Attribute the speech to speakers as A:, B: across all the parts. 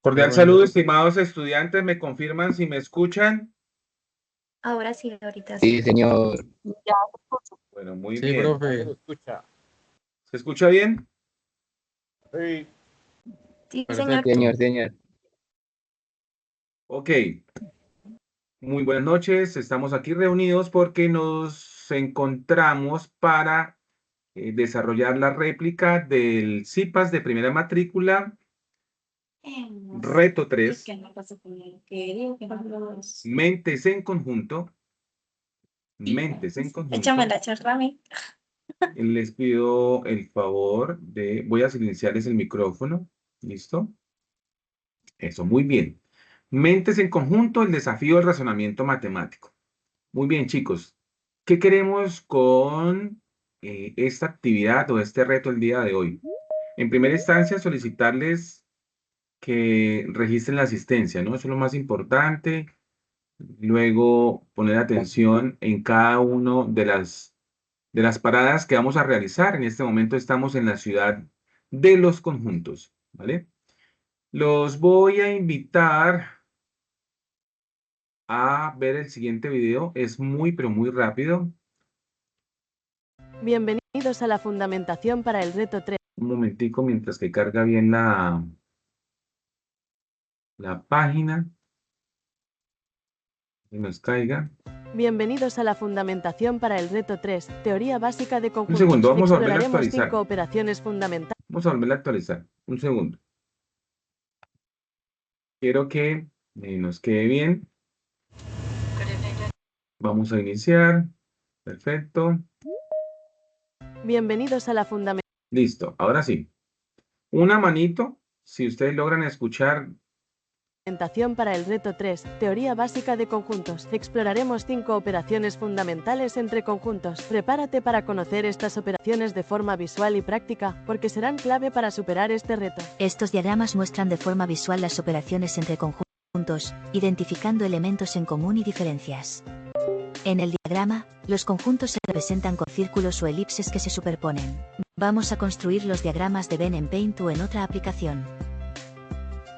A: Cordial
B: Buenas
A: saludo,
B: noches.
A: estimados estudiantes. ¿Me confirman si me escuchan?
C: Ahora sí, ahorita sí.
D: Sí, señor.
A: Bueno, muy
B: Sí,
A: bien.
B: profe.
A: ¿Se escucha bien?
B: Sí.
C: Sí, señor.
B: Perfecto.
D: Señor, señor.
A: Ok. Muy buenas noches. Estamos aquí reunidos porque nos encontramos para desarrollar la réplica del CIPAS de primera matrícula, reto 3, mentes en conjunto. Mentes en
C: Échame
A: conjunto.
C: la charla a mí.
A: Les pido el favor de, voy a silenciarles el micrófono. ¿Listo? Eso, muy bien. Mentes en conjunto, el desafío del razonamiento matemático. Muy bien, chicos. ¿Qué queremos con esta actividad o este reto el día de hoy? En primera instancia, solicitarles que registren la asistencia, ¿no? Eso es lo más importante. Luego, poner atención en cada uno de las paradas que vamos a realizar. En este momento estamos en la ciudad de los conjuntos, ¿vale? Los voy a invitar a ver el siguiente video. Es muy, pero muy rápido.
E: Bienvenidos a la fundamentación para el reto 3.
A: Un momentico mientras que carga bien la página. Que nos caiga.
E: Bienvenidos a la fundamentación para el reto 3, teoría básica de
A: Un
E: conjuntos.
A: segundo, vamos a volver a
E: Exploraremos
A: actualizar.
E: 5 operaciones fundamentales.
A: Vamos a volver a actualizar. Un segundo. Quiero que nos quede bien. Vamos a iniciar. Perfecto.
E: Bienvenidos a la fundamentación
A: Listo. Ahora sí. Una manito, si ustedes logran escuchar.
E: para el reto 3, teoría básica de conjuntos. Exploraremos 5 operaciones fundamentales entre conjuntos. Prepárate para conocer estas operaciones de forma visual y práctica, porque serán clave para superar este reto.
F: Estos diagramas muestran de forma visual las operaciones entre conjuntos, identificando elementos en común y diferencias. En el diagrama, los conjuntos se representan con círculos o elipses que se superponen. Vamos a construir los diagramas de Venn en Paint o en otra aplicación.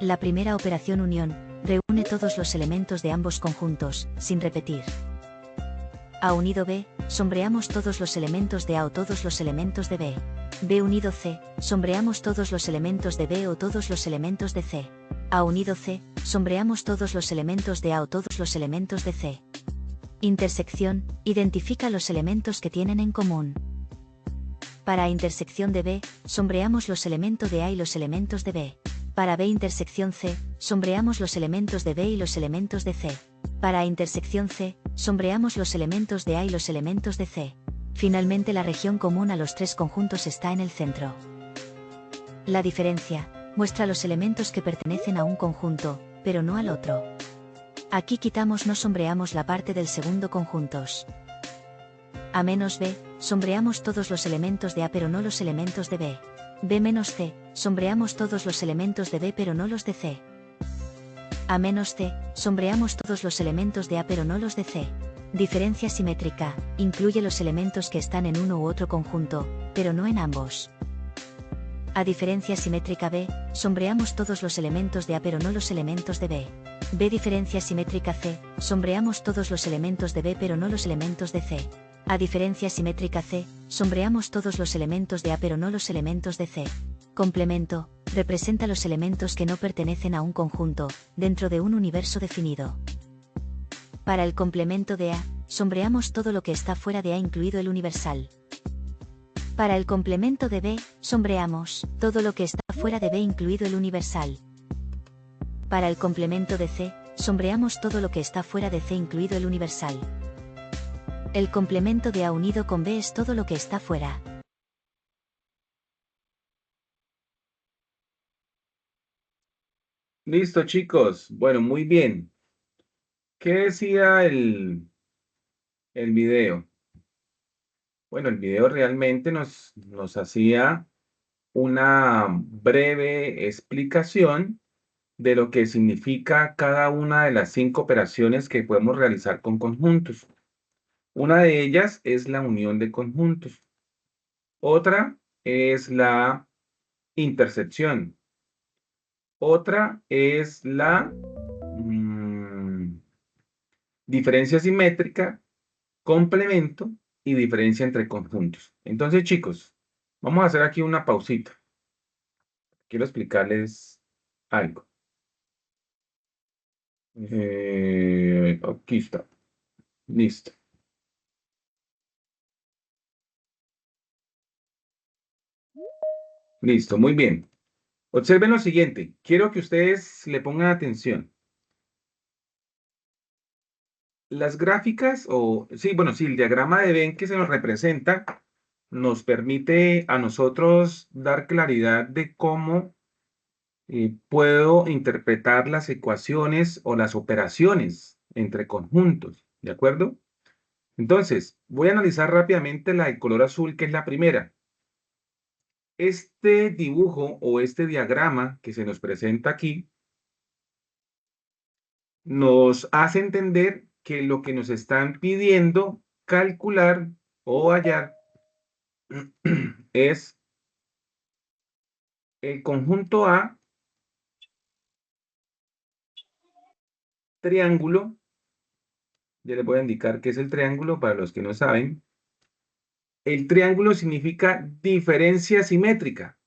F: La primera operación unión, reúne todos los elementos de ambos conjuntos, sin repetir. A unido B, sombreamos todos los elementos de A o todos los elementos de B. B unido C, sombreamos todos los elementos de B o todos los elementos de C. A unido C, sombreamos todos los elementos de A o todos los elementos de C. Intersección, identifica los elementos que tienen en común. Para intersección de B, sombreamos los elementos de A y los elementos de B. Para B intersección C, sombreamos los elementos de B y los elementos de C. Para intersección C, sombreamos los elementos de A y los elementos de C. Finalmente la región común a los tres conjuntos está en el centro. La diferencia, muestra los elementos que pertenecen a un conjunto, pero no al otro. Aquí quitamos no sombreamos la parte del segundo conjuntos. A menos B, sombreamos todos los elementos de A pero no los elementos de B. B menos C, sombreamos todos los elementos de B pero no los de C. A menos C, sombreamos todos los elementos de A pero no los de C. Diferencia simétrica, incluye los elementos que están en uno u otro conjunto, pero no en ambos. A diferencia simétrica B, sombreamos todos los elementos de A pero no los elementos de B. B diferencia simétrica C, sombreamos todos los elementos de B pero no los elementos de C. A diferencia simétrica C, sombreamos todos los elementos de A pero no los elementos de C. Complemento, representa los elementos que no pertenecen a un conjunto, dentro de un universo definido. Para el complemento de A, sombreamos todo lo que está fuera de A incluido el universal. Para el complemento de B, sombreamos todo lo que está fuera de B incluido el universal. Para el complemento de C, sombreamos todo lo que está fuera de C incluido el universal. El complemento de A unido con B es todo lo que está fuera.
A: Listo, chicos. Bueno, muy bien. ¿Qué decía el video? Bueno, el video realmente nos hacía una breve explicación de lo que significa cada una de las 5 operaciones que podemos realizar con conjuntos. Una de ellas es la unión de conjuntos. Otra es la intersección. Otra es la diferencia simétrica, complemento y diferencia entre conjuntos. Entonces, chicos, vamos a hacer aquí una pausita. Quiero explicarles algo. Aquí está. Listo. Listo, muy bien. Observen lo siguiente. Quiero que ustedes le pongan atención. Las gráficas, el diagrama de Venn que se nos representa, nos permite a nosotros dar claridad de cómo puedo interpretar las ecuaciones o las operaciones entre conjuntos, ¿de acuerdo? Entonces, voy a analizar rápidamente la de color azul, que es la primera. Este dibujo o este diagrama que se nos presenta aquí nos hace entender que lo que nos están pidiendo calcular o hallar es el conjunto A, triángulo. Ya les voy a indicar qué es el triángulo para los que no saben. El triángulo significa diferencia simétrica.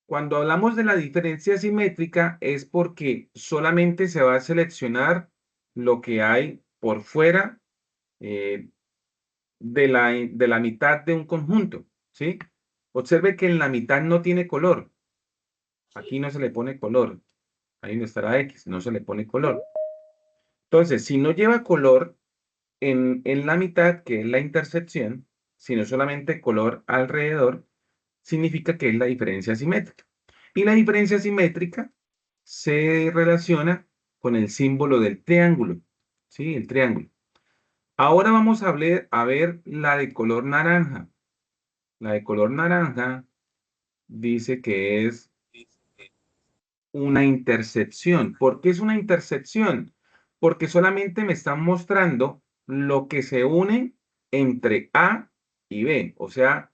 A: Cuando hablamos de la diferencia simétrica es porque solamente se va a seleccionar lo que hay por fuera eh, de la mitad de un conjunto, ¿sí? Observe que en la mitad no tiene color. Aquí no se le pone color. Ahí donde está la X, no se le pone color. Entonces, si no lleva color en la mitad, que es la intersección, sino solamente color alrededor, significa que es la diferencia simétrica. Y la diferencia simétrica se relaciona con el símbolo del triángulo, ¿sí? El triángulo. Ahora vamos a ver la de color naranja. La de color naranja dice que es una intersección. ¿Por qué es una intersección? Porque solamente me están mostrando lo que se une entre A y B. O sea,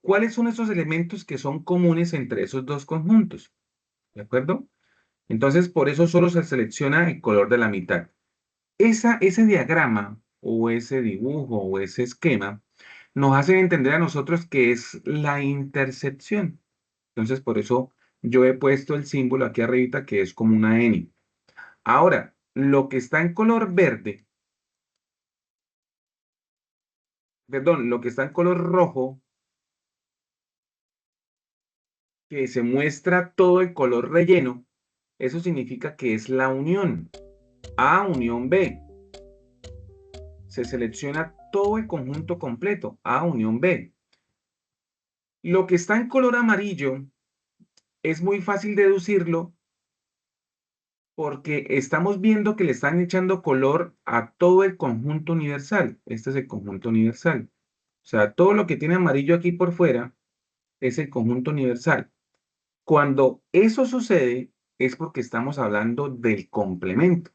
A: ¿cuáles son esos elementos que son comunes entre esos dos conjuntos? ¿De acuerdo? Entonces, por eso solo se selecciona el color de la mitad. Ese diagrama o ese dibujo o ese esquema nos hace entender a nosotros que es la intersección. Entonces, por eso yo he puesto el símbolo aquí arribita que es como una N. Ahora, lo que está en color verde, perdón, lo que está en color rojo, que se muestra todo el color relleno, eso significa que es la unión. A unión B. Se selecciona todo el conjunto completo, A unión B. Lo que está en color amarillo es muy fácil deducirlo porque estamos viendo que le están echando color a todo el conjunto universal. Este es el conjunto universal. O sea, todo lo que tiene amarillo aquí por fuera es el conjunto universal. Cuando eso sucede es porque estamos hablando del complemento.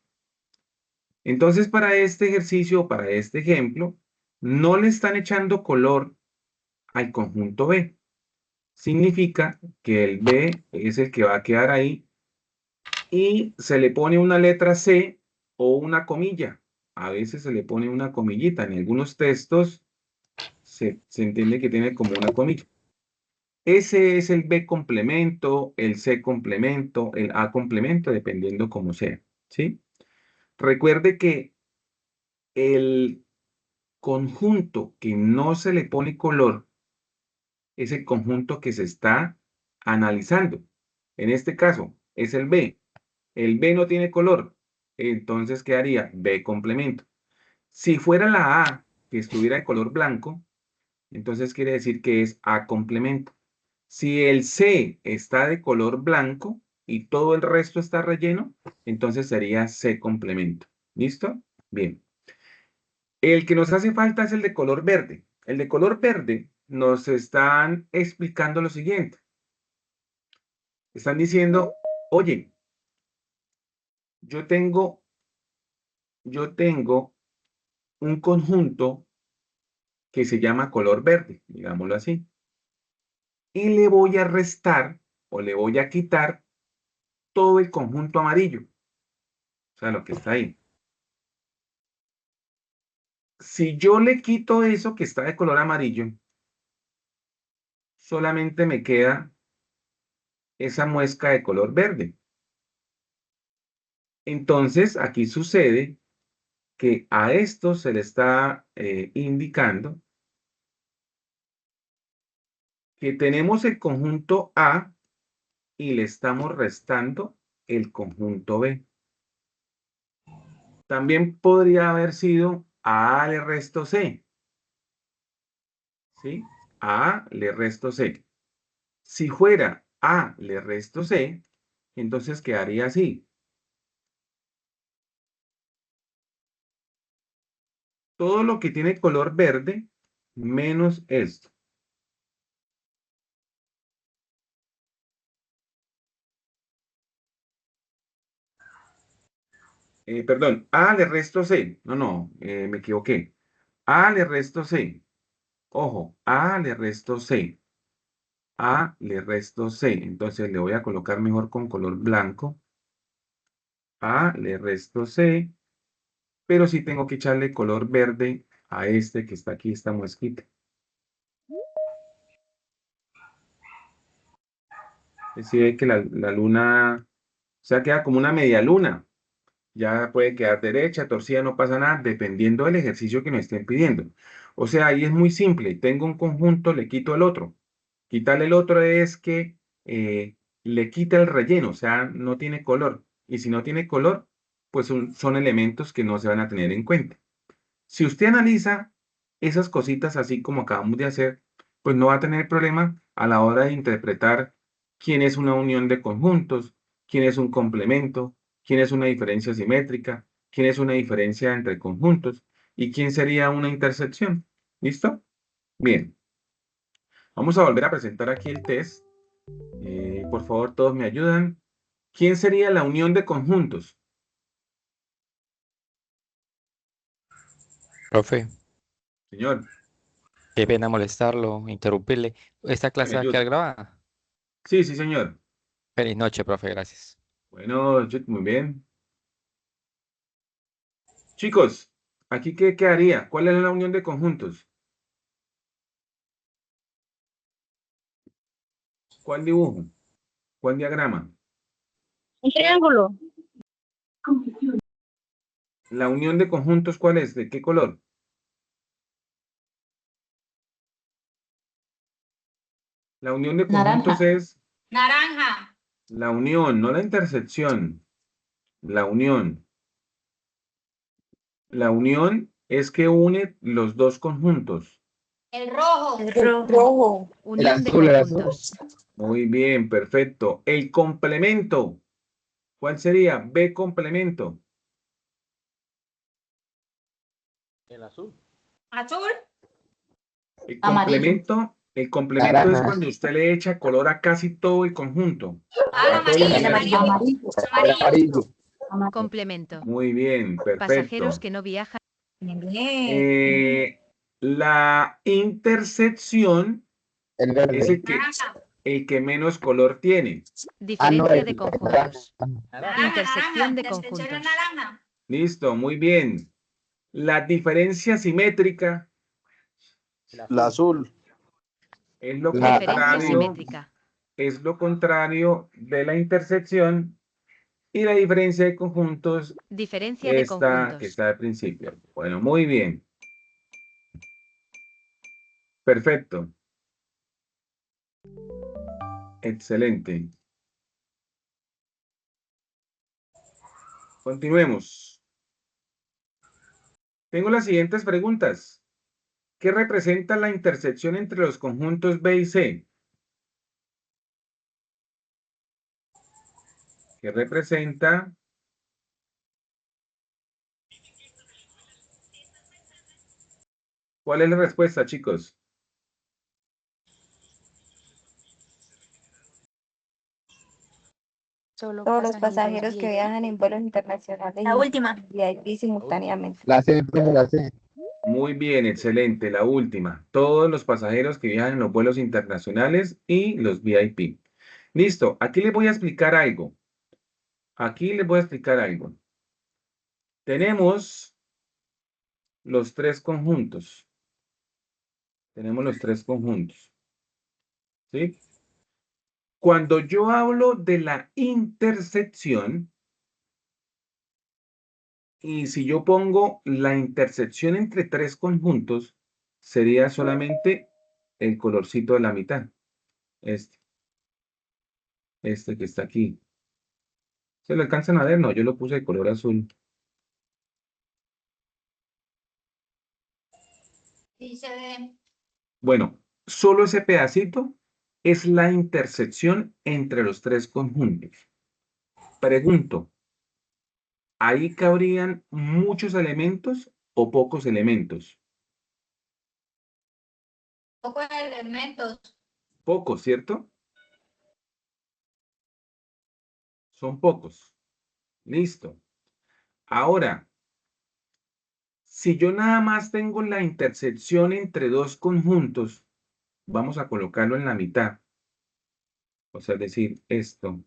A: Entonces, para este ejercicio, para este ejemplo, no le están echando color al conjunto B. Significa que el B es el que va a quedar ahí y se le pone una letra C o una comilla. A veces se le pone una comillita. En algunos textos se entiende que tiene como una comilla. Ese es el B complemento, el C complemento, el A complemento, dependiendo cómo sea, ¿sí? Recuerde que el conjunto que no se le pone color es el conjunto que se está analizando. En este caso, es el B. El B no tiene color, entonces quedaría B complemento. Si fuera la A que estuviera de color blanco, entonces quiere decir que es A complemento. Si el C está de color blanco y todo el resto está relleno, entonces sería C complemento. ¿Listo? Bien. El que nos hace falta es el de color verde. El de color verde nos están explicando lo siguiente. Están diciendo, oye, yo tengo un conjunto que se llama color verde, digámoslo así. Y le voy a restar o le voy a quitar todo el conjunto amarillo. O sea, lo que está ahí. Si yo le quito eso que está de color amarillo, solamente me queda esa muesca de color verde. Entonces, aquí sucede que a esto se le está indicando que tenemos el conjunto A y le estamos restando el conjunto B. También podría haber sido a A le resto C. ¿Sí? A A le resto C. Si fuera A le resto C, entonces quedaría así. Todo lo que tiene color verde menos esto. Perdón, A le resto C. No, me equivoqué. A le resto C. Ojo, A le resto C. A le resto C. Entonces le voy a colocar mejor con color blanco. A le resto C. Pero sí tengo que echarle color verde a este que está aquí, esta muesquita. Decide que la luna, o sea, queda como una media luna. Ya puede quedar derecha, torcida, no pasa nada, dependiendo del ejercicio que me estén pidiendo. O sea, ahí es muy simple. Tengo un conjunto, le quito el otro. Quitarle el otro es que le quita el relleno, o sea, no tiene color. Y si no tiene color, pues son elementos que no se van a tener en cuenta. Si usted analiza esas cositas así como acabamos de hacer, pues no va a tener problema a la hora de interpretar quién es una unión de conjuntos, quién es un complemento, quién es una diferencia simétrica, quién es una diferencia entre conjuntos y quién sería una intersección. ¿Listo? Bien. Vamos a volver a presentar aquí el test. Por favor, todos me ayudan. ¿Quién sería la unión de conjuntos?
D: Profe,
A: Señor,
D: qué pena molestarlo, interrumpirle. ¿Esta
A: me
D: clase va a
A: ayuda.
D: quedar grabada?
A: Sí, sí, señor.
D: Feliz noche, profe, gracias.
A: Bueno, muy bien. Chicos, ¿aquí qué quedaría? ¿Cuál es la unión de conjuntos? ¿Cuál dibujo? ¿Cuál diagrama?
C: Un triángulo.
A: ¿La unión de conjuntos cuál es? ¿De qué color? La unión de conjuntos
C: Naranja.
A: es
C: Naranja.
A: la unión, no la intersección. La unión. La unión es que une los dos conjuntos.
C: El rojo. El rojo.
F: Unión de
B: azul, el azul.
F: conjuntos.
A: Muy bien, perfecto. El complemento. ¿Cuál sería? B complemento.
B: El azul.
C: Azul.
A: El
C: Amarillo.
A: complemento, el complemento es
B: Naranja.
A: cuando usted le echa color a casi todo el conjunto.
C: Ah,
A: A todo el
C: amarillo.
A: universo.
C: Amarillo.
B: Amarillo.
F: Complemento.
A: Muy bien, perfecto.
F: Pasajeros que no viajan.
A: Eh, la intersección
B: El
A: es
B: verde.
A: el que menos color tiene.
F: Diferencia de conjuntos.
B: Naranja.
F: Intersección de conjuntos.
A: Listo, muy bien. La diferencia simétrica
B: La azul.
A: es lo
B: La-
F: Diferencia
A: contrario,
F: simétrica.
A: es lo contrario de la intersección y la diferencia de conjuntos
F: Diferencia de
A: esta que
F: conjuntos.
A: está al principio. Bueno, muy bien. Perfecto. Excelente. Continuemos. Tengo las siguientes preguntas. ¿Qué representa la intersección entre los conjuntos B y C? ¿Qué representa? ¿Cuál es la respuesta, chicos?
C: Todos los pasajeros que viajan en vuelos internacionales. La última. VIP simultáneamente.
B: La C, la C.
A: Muy bien, excelente. La última. Todos los pasajeros que viajan en los vuelos internacionales y los VIP. Listo. Aquí les voy a explicar algo. aquí les voy a explicar algo. Tenemos los tres conjuntos. Tenemos los tres conjuntos. ¿Sí? Cuando yo hablo de la intersección, y si yo pongo la intersección entre tres conjuntos, sería solamente el colorcito de la mitad. Este que está aquí. ¿Se lo alcanzan a ver? No, yo lo puse de color azul.
C: Sí, se ve.
A: Bueno, solo ese pedacito es la intersección entre los tres conjuntos. Pregunto, ¿ahí cabrían muchos elementos o pocos elementos?
C: Pocos elementos.
A: Pocos, ¿cierto? Son pocos. Listo. Ahora, si yo nada más tengo la intersección entre dos conjuntos, vamos a colocarlo en la mitad. O sea, es decir, esto.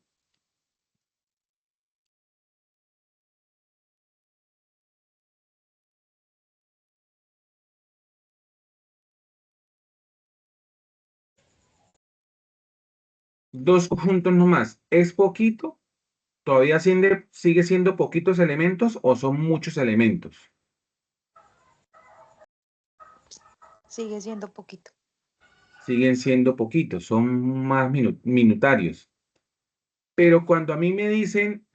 A: Dos conjuntos nomás. ¿Es poquito? ¿Todavía sigue siendo poquitos elementos o son muchos elementos?
C: Sigue siendo poquito.
A: Siguen siendo poquitos, son más minutarios. Pero cuando a mí me dicen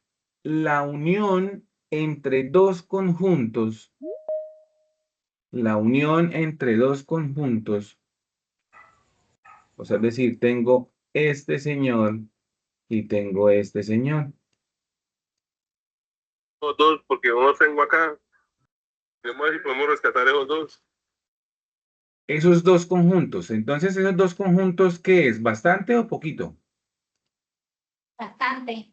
A: la unión entre dos conjuntos, la unión entre dos conjuntos, o sea, es decir, tengo este señor y tengo este señor.
G: Los dos, porque uno tengo acá. Vamos a ver si podemos rescatar esos dos.
A: Esos dos conjuntos. Entonces, ¿esos dos conjuntos qué es? ¿Bastante o poquito?
C: Bastante.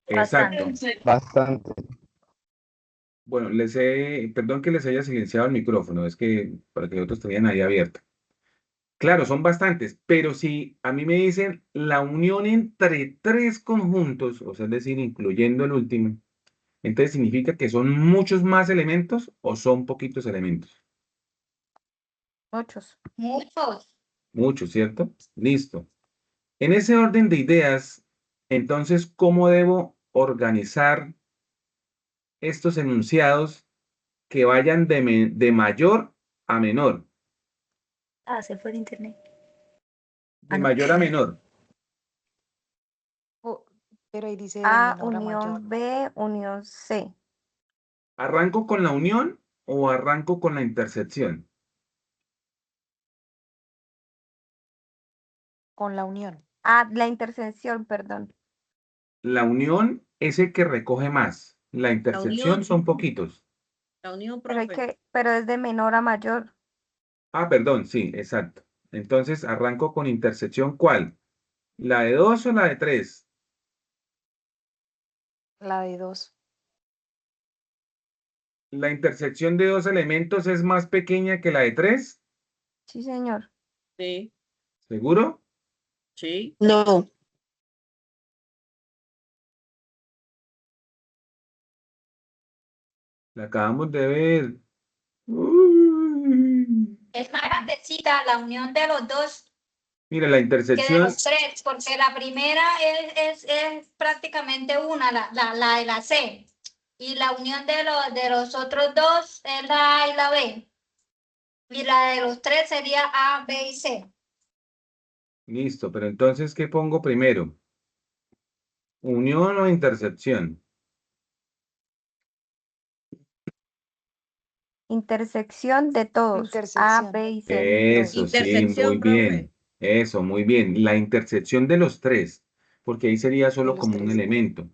A: Exacto.
B: Bastante.
A: Bueno, perdón que les haya silenciado el micrófono, es que para que otros tenían ahí abierto. Claro, son bastantes, pero si a mí me dicen la unión entre tres conjuntos, o sea, es decir, incluyendo el último, entonces significa que son muchos más elementos o son poquitos elementos.
C: Muchos. Muchos.
A: Muchos, ¿cierto? Listo. En ese orden de ideas, entonces, ¿cómo debo organizar estos enunciados que vayan de mayor a menor?
C: Ah, se fue de internet.
A: De mayor a menor.
C: Pero ahí dice A, unión B, unión C.
A: ¿Arranco con la unión o arranco con la intersección?
C: Con la unión. Ah, la intersección, perdón.
A: La unión es el que recoge más. La intersección
H: unión.
A: son poquitos.
H: La unión,
C: Pero,
H: profe.
C: pero es de menor a mayor.
A: Ah, perdón, sí, exacto. Entonces arranco con intersección, ¿cuál? ¿La de 2 o la de 3?
C: La de 2.
A: ¿La intersección de dos elementos es más pequeña que la de 3?
C: Sí, señor.
H: Sí,
A: ¿Seguro?
H: sí.
C: No.
A: La acabamos de ver. Uy.
I: Es más grandecita la unión de los dos
A: Mira, la
I: que de
A: intersección,
I: los tres, porque la primera es prácticamente una, la de la C. Y la unión de los otros dos es la A y la B. Y la de los tres sería A, B y C.
A: listo, pero entonces, ¿qué pongo primero? ¿Unión o intersección?
C: Intersección de todos. A, B y C.
A: Eso, sí,
H: Intersección,
A: muy
H: profe.
A: bien. Eso, muy bien. La intersección de los tres, porque ahí sería solo como un elemento.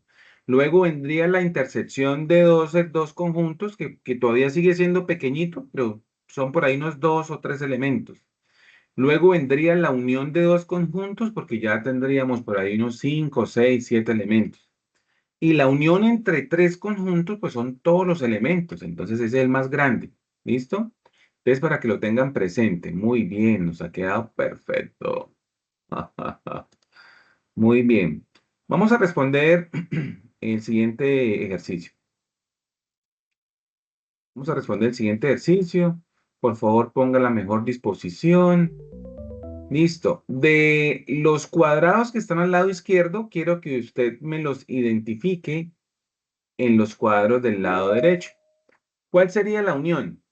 A: Luego vendría la intersección de dos conjuntos, que todavía sigue siendo pequeñito, pero son por ahí unos 2 o 3 elementos. Luego vendría la unión de dos conjuntos, porque ya tendríamos por ahí unos 5, 6, 7 elementos. Y la unión entre tres conjuntos, pues son todos los elementos. Entonces ese es el más grande. ¿Listo? Entonces, para que lo tengan presente. Muy bien, nos ha quedado perfecto. Muy bien. Vamos a responder el siguiente ejercicio. Vamos a responder el siguiente ejercicio. Por favor, ponga la mejor disposición. Listo. De los cuadrados que están al lado izquierdo, quiero que usted me los identifique en los cuadros del lado derecho. ¿Cuál sería la unión?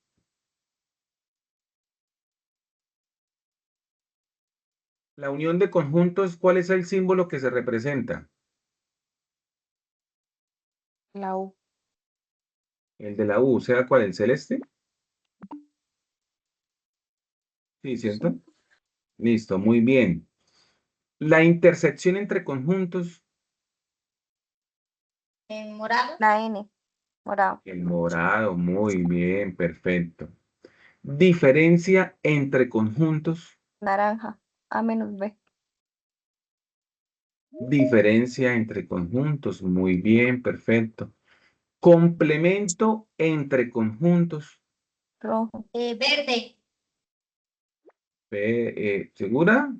A: La unión de conjuntos, ¿cuál es el símbolo que se representa?
C: La U.
A: El de la U, o sea, ¿cuál? ¿El celeste? Sí, ¿cierto?
C: Sí.
A: Listo, muy bien. La intersección entre conjuntos,
I: En morado.
C: La N. Morado.
A: el morado, muy bien, perfecto. Diferencia entre conjuntos,
C: Naranja. A menos B.
A: diferencia entre conjuntos, muy bien, perfecto. Complemento entre conjuntos,
C: Rojo.
I: Verde.
A: ¿segura?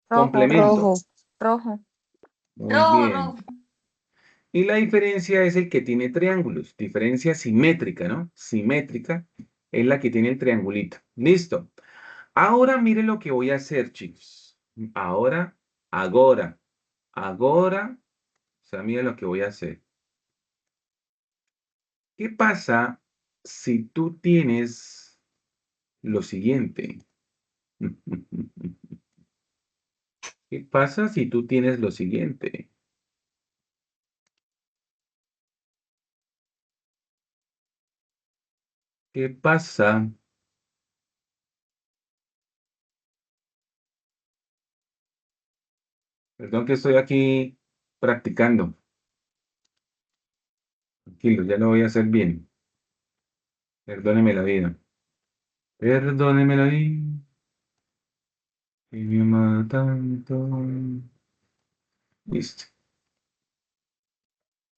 C: Rojo.
A: Complemento,
C: Rojo.
A: muy
I: Rojo,
A: bien.
I: rojo.
A: Y la diferencia es el que tiene triángulos, diferencia simétrica, ¿no? Simétrica es la que tiene el triangulito. Listo. Ahora mire lo que voy a hacer, chicos. Ahora, agora, o sea, mire lo que voy a hacer. ¿Qué pasa si tú tienes lo siguiente? ¿Qué pasa si tú tienes lo siguiente? ¿Qué pasa? Perdón que estoy aquí practicando. Tranquilo, ya lo voy a hacer bien. Perdóneme la vida. Perdóneme la vida. Que me ama tanto. Listo.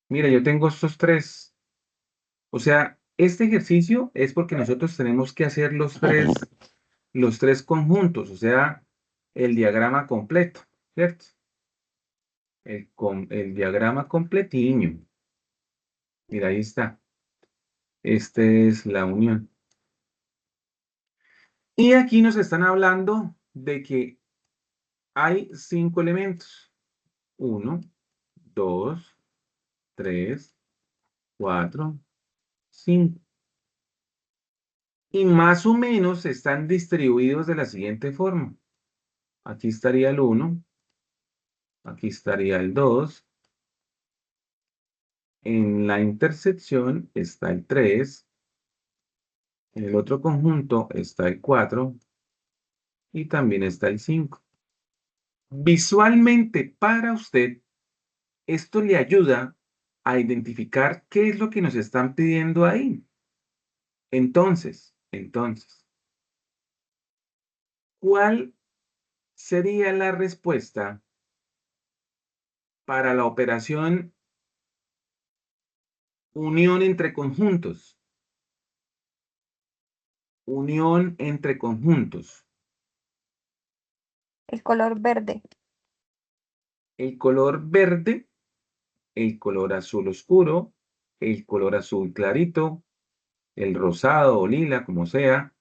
A: Mira, yo tengo estos tres. O sea, este ejercicio es porque nosotros tenemos que hacer los tres conjuntos, o sea, el diagrama completo, ¿cierto? El diagrama completiño. Mira, ahí está. Este es la unión. Y aquí nos están hablando de que hay 5 elementos. 1, 2, 3, 4, 5. Y más o menos están distribuidos de la siguiente forma. Aquí estaría el 1, aquí estaría el 2. En la intersección está el 3. En el otro conjunto está el 4 y también está el 5. Visualmente para usted, esto le ayuda a identificar qué es lo que nos están pidiendo ahí. Entonces, ¿cuál sería la respuesta para la operación unión entre conjuntos? Unión entre conjuntos.
C: El color verde.
A: El color verde, el color azul oscuro, el color azul clarito, el rosado o lila, como sea,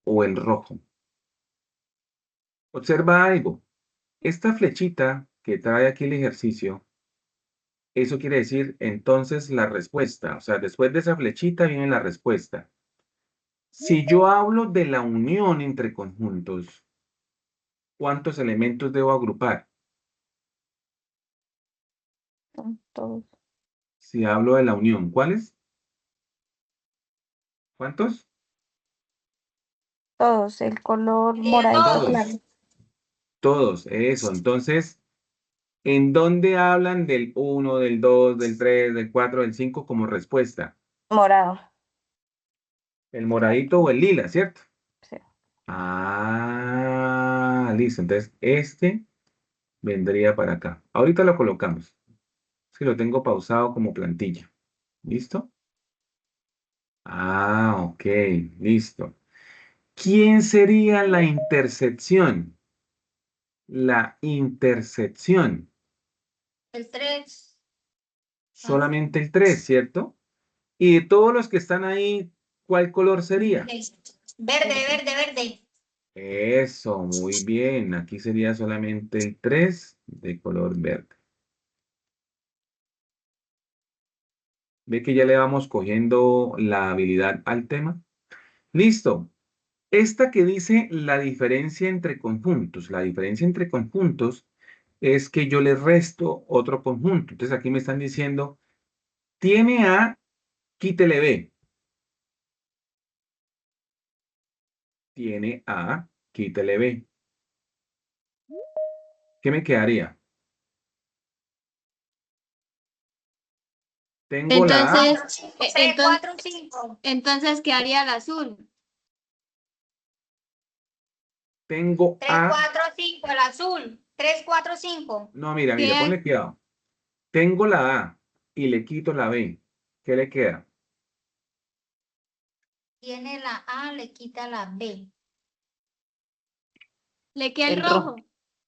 A: o el rojo. Observa algo. Esta flechita que trae aquí el ejercicio, eso quiere decir entonces la respuesta. O sea, después de esa flechita viene la respuesta. Si yo hablo de la unión entre conjuntos, ¿cuántos elementos debo agrupar?
C: Son todos.
A: Si hablo de la unión, ¿cuáles? ¿Cuántos?
C: Todos. El color moradito claro.
A: Todos, eso. Entonces, ¿en dónde hablan del 1, del 2, del 3, del 4, del 5 como respuesta?
C: Morado.
A: El moradito o el lila, ¿cierto?
C: Sí.
A: Ah, listo. Entonces, este vendría para acá. Ahorita lo colocamos. Es que lo tengo pausado como plantilla. ¿Listo? Ah, ok, listo. ¿Quién sería la intersección? la intersección.
I: El 3.
A: Solamente el 3, ¿cierto? Y de todos los que están ahí, ¿cuál color sería?
I: Verde, verde, verde.
A: Eso, muy bien. Aquí sería solamente el 3 de color verde. ¿Ve que ya le vamos cogiendo la habilidad al tema? Listo. Esta que dice la diferencia entre conjuntos. La diferencia entre conjuntos es que yo le resto otro conjunto. Entonces aquí me están diciendo, tiene A, quítele B. Tiene A, quítele B. ¿Qué me quedaría? Tengo la A.
I: Entonces, 4, 5.
C: Entonces quedaría el azul.
A: Tengo
I: 3,
A: A.
I: 4, 5, el azul. 3, 4, 5.
A: No, mira,
C: ¿Qué?
A: ponle cuidado. Tengo la A y le quito la B. ¿Qué le queda?
I: Tiene la A, le quita la B.
C: Le queda el rojo.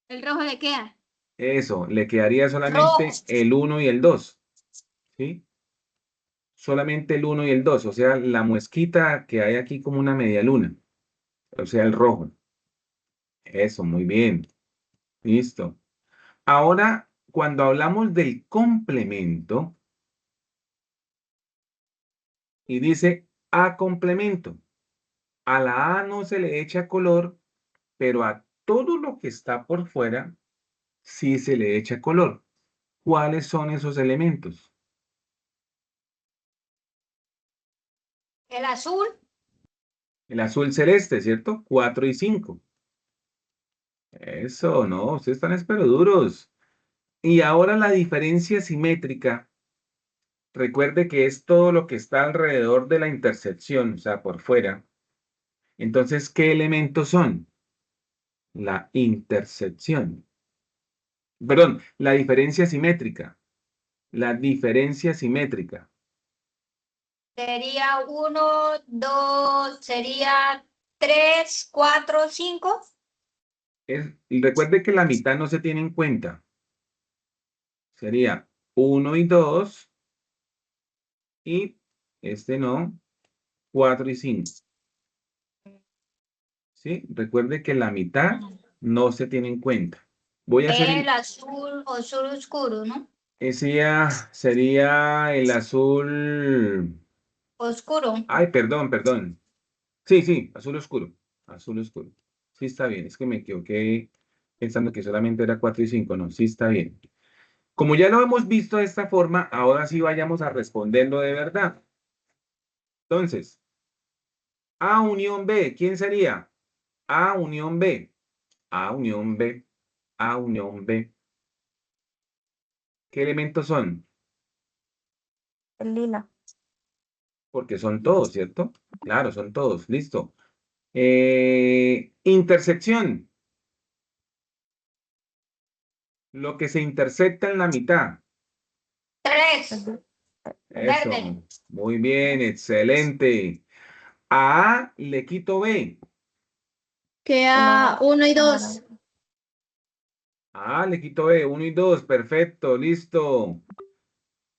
C: El rojo le queda.
A: Eso, le quedaría solamente
I: Rojo.
A: el 1 y el 2. ¿Sí? Solamente el 1 y el 2. O sea, la muesquita que hay aquí como una media luna. O sea, el rojo. Eso, muy bien. Listo. Ahora, cuando hablamos del complemento, y dice A complemento, a la A no se le echa color, pero a todo lo que está por fuera sí se le echa color. ¿Cuáles son esos elementos?
I: El azul.
A: El azul celeste, ¿cierto? 4 y 5. Eso, no, ustedes están espero duros. Y ahora la diferencia simétrica, recuerde que es todo lo que está alrededor de la intersección, o sea, por fuera. Entonces, ¿qué elementos son? La intersección. Perdón, la diferencia simétrica. La diferencia simétrica.
I: Sería 1, 2, sería 3, 4, 5.
A: Y recuerde que la mitad no se tiene en cuenta. Sería 1 y 2 y este no, 4 y 5. ¿Sí? Recuerde que la mitad no se tiene en cuenta. Voy a hacer
I: El azul oscuro, ¿no?
A: sería el azul.
I: Oscuro.
A: Ay, perdón, perdón. Sí, sí, azul oscuro. Azul oscuro. Sí está bien. Es que me equivoqué pensando que solamente era 4 y 5. No, sí está bien. Como ya lo hemos visto de esta forma, ahora sí vayamos a responderlo de verdad. Entonces, A unión B, ¿quién sería? A unión B. A unión B. A unión B. ¿Qué elementos son?
C: El lila.
A: Porque son todos, ¿cierto? Claro, son todos. Listo. Intersección. Lo que se intersecta en la mitad.
I: 3.
A: Eso.
I: Verde.
A: Muy bien, excelente. A A le quito B.
C: Queda 1 y 2.
A: A A le quito B. 1 y 2. Perfecto, listo.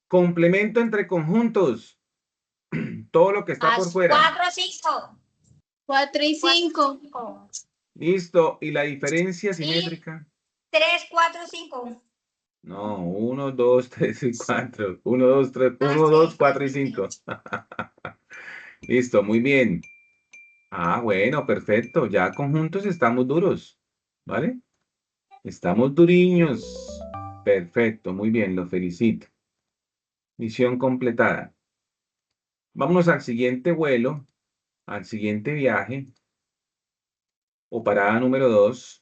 A: Complemento entre conjuntos. Todo lo que está por fuera.
I: 4, 5.
C: 4 y 5.
A: Listo. ¿Y la diferencia simétrica?
I: 3, 4, 5.
A: No, 1, 2, 3 y 4. 1, 2, 3, 1, 2, 4 y 5. Listo, muy bien. Ah, bueno, perfecto. Ya conjuntos estamos duros, ¿vale? Estamos duriños. Perfecto, muy bien, lo felicito. Misión completada. Vámonos al siguiente vuelo, al siguiente viaje, o parada número 2.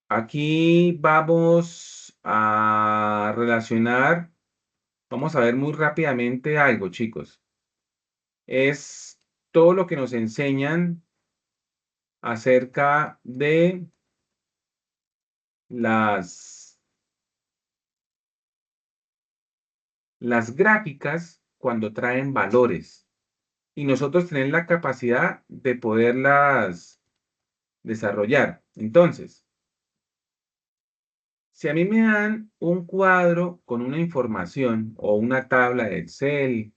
A: Aquí vamos a relacionar, vamos a ver muy rápidamente algo, chicos. Es todo lo que nos enseñan acerca de las gráficas cuando traen valores. Y nosotros tenemos la capacidad de poderlas desarrollar. Entonces, si a mí me dan un cuadro con una información o una tabla de Excel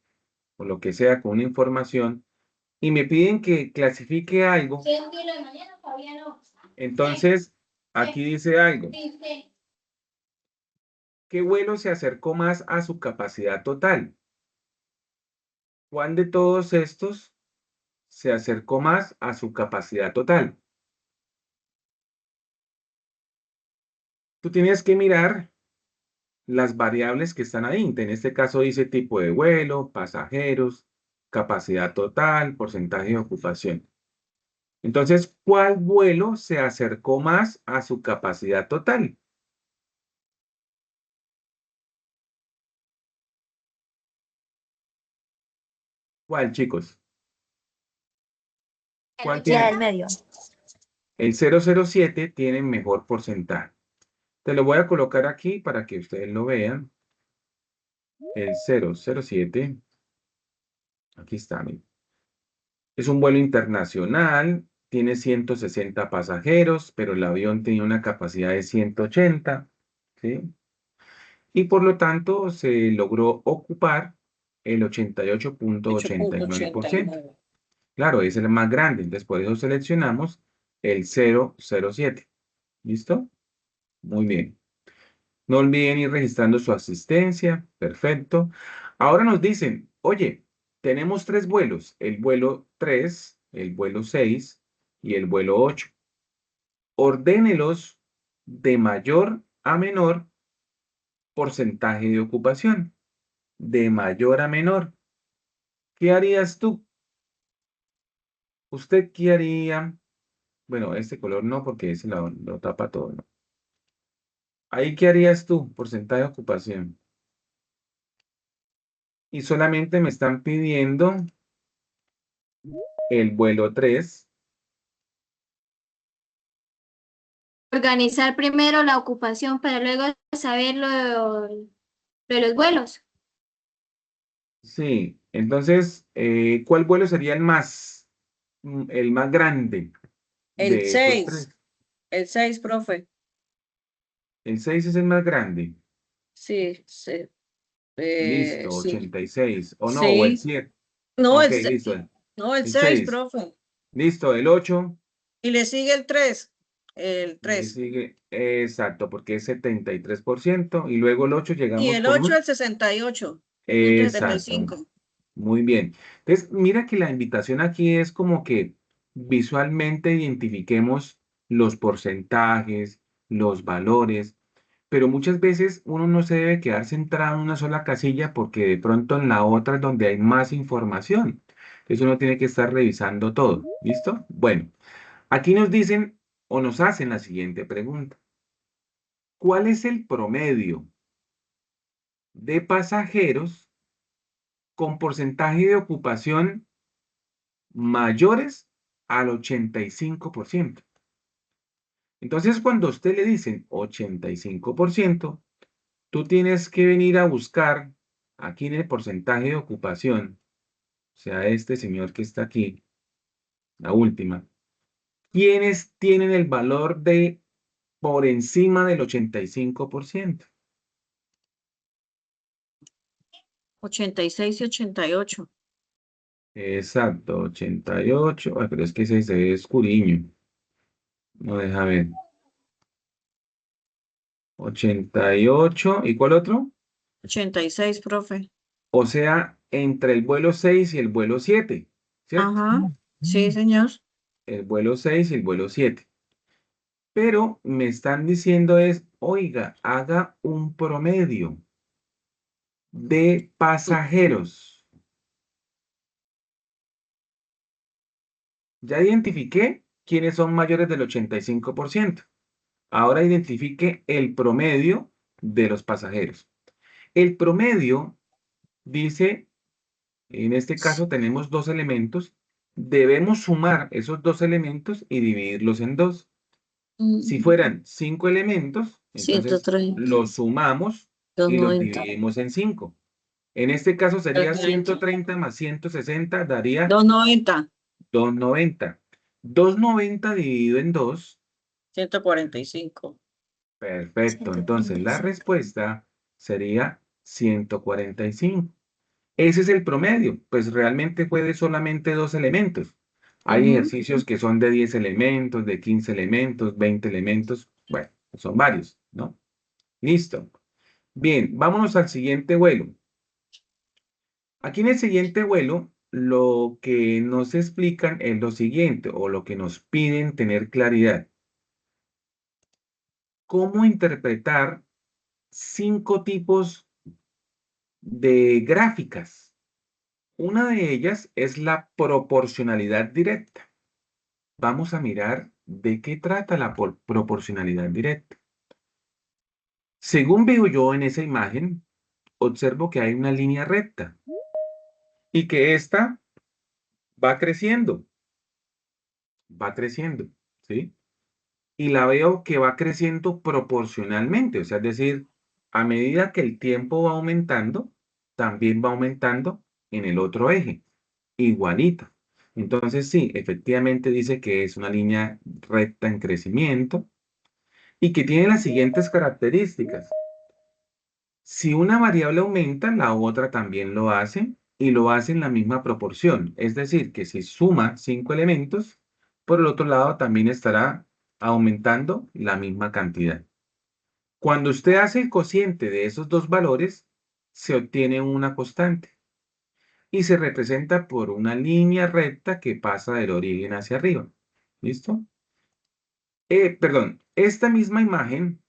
A: o lo que sea con una información y me piden que clasifique algo, entonces aquí dice algo. ¿Qué vuelo se acercó más a su capacidad total? ¿Cuál de todos estos se acercó más a su capacidad total? Tú tienes que mirar las variables que están ahí. En este caso dice tipo de vuelo, pasajeros, capacidad total, porcentaje de ocupación. Entonces, ¿cuál vuelo se acercó más a su capacidad total? ¿Cuál, chicos? ¿Cuál
C: La
A: tiene?
C: del medio.
A: El 007 tiene mejor porcentaje. Te lo voy a colocar aquí para que ustedes lo vean. El 007. Aquí está, miren. Es un vuelo internacional, tiene 160 pasajeros, pero el avión tenía una capacidad de 180, ¿sí? Y por lo tanto se logró ocupar el 88.89%. Claro, es el más grande, entonces por eso seleccionamos el 007. ¿Listo? Muy bien. No olviden ir registrando su asistencia. Perfecto. Ahora nos dicen, oye, tenemos 3 vuelos, el vuelo 3, el vuelo 6 y el vuelo 8. Ordénelos de mayor a menor porcentaje de ocupación. De mayor a menor. ¿Qué harías tú? ¿Usted qué haría? Bueno, este color no, porque ese lo tapa todo, ¿no? Ahí, ¿qué harías tú? Porcentaje de ocupación. Y solamente me están pidiendo el vuelo 3.
I: Organizar primero la ocupación para luego saber lo de los vuelos.
A: Sí, entonces, ¿cuál vuelo sería el más grande
H: El
A: de esos
H: 6.
A: 3?
H: El 6, profe.
A: El 6 es el más grande.
H: Sí, sí.
A: Listo,
H: Sí.
A: 86. O no, o el
H: Sí.
A: 7.
H: No,
A: Ok,
H: el 6.
A: listo.
H: No, el
A: El
H: 6,
A: 6.
H: profe.
A: Listo, el 8.
H: Y le sigue el 3. El
A: Le
H: 3.
A: sigue, exacto, porque es 73%. Y luego el 8
H: Y
A: llegamos
H: el
A: con
H: 8
A: un...
H: el 68.
A: Exacto.
H: 75.
A: Muy bien. Entonces, mira que la invitación aquí es como que visualmente identifiquemos los porcentajes, los valores, pero muchas veces uno no se debe quedar centrado en una sola casilla porque de pronto en la otra es donde hay más información. Entonces uno tiene que estar revisando todo. ¿Listo? Bueno, aquí nos dicen o nos hacen la siguiente pregunta. ¿Cuál es el promedio de pasajeros con porcentaje de ocupación mayores al 85%? Entonces, cuando a usted le dicen 85%, tú tienes que venir a buscar aquí en el porcentaje de ocupación, o sea, este señor que está aquí, la última, ¿quiénes tienen el valor de por encima del 85%?
H: 86 y 88.
A: Exacto, 88. Ay, pero es que ese se ve escuriño. No deja ver. 88. ¿Y cuál otro?
H: 86, profe.
A: O sea, entre el vuelo 6 y el vuelo 7, ¿cierto?
H: Ajá. Sí, señor.
A: El vuelo 6 y el vuelo 7. Pero me están diciendo es, oiga, haga un promedio de pasajeros. Ya identifiqué quiénes son mayores del 85%. Ahora identifique el promedio de los pasajeros. El promedio dice, en este caso tenemos 2 elementos, debemos sumar esos 2 elementos y dividirlos en 2. Si fueran 5 elementos, entonces
H: 130.
A: los sumamos y los
H: 290.
A: dividimos en 5. En este caso sería 130 más 160, daría
H: 290.
A: 290. 290 dividido en 2.
H: 145.
A: Perfecto. Entonces, la respuesta sería 145. Ese es el promedio. Pues realmente fue de solamente 2 elementos. Hay ejercicios que son de 10 elementos, de 15 elementos, 20 elementos. Bueno, son varios, ¿no? Listo. Bien, vámonos al siguiente vuelo. Aquí en el siguiente vuelo, lo que nos explican es lo siguiente, o lo que nos piden tener claridad. ¿Cómo interpretar 5 tipos de gráficas? Una de ellas es la proporcionalidad directa. Vamos a mirar de qué trata la proporcionalidad directa. Según veo yo en esa imagen, observo que hay una línea recta y que esta va creciendo, ¿sí? Y la veo que va creciendo proporcionalmente, o sea, es decir, a medida que el tiempo va aumentando, también va aumentando en el otro eje, igualito. Entonces, sí, efectivamente dice que es una línea recta en crecimiento y que tiene las siguientes características. Si una variable aumenta, la otra también lo hace y lo hace en la misma proporción. Es decir, que si suma 5 elementos, por el otro lado también estará aumentando la misma cantidad. Cuando usted hace el cociente de esos dos valores, se obtiene una constante y se representa por una línea recta que pasa del origen hacia arriba. ¿Listo? Perdón, esta misma imagen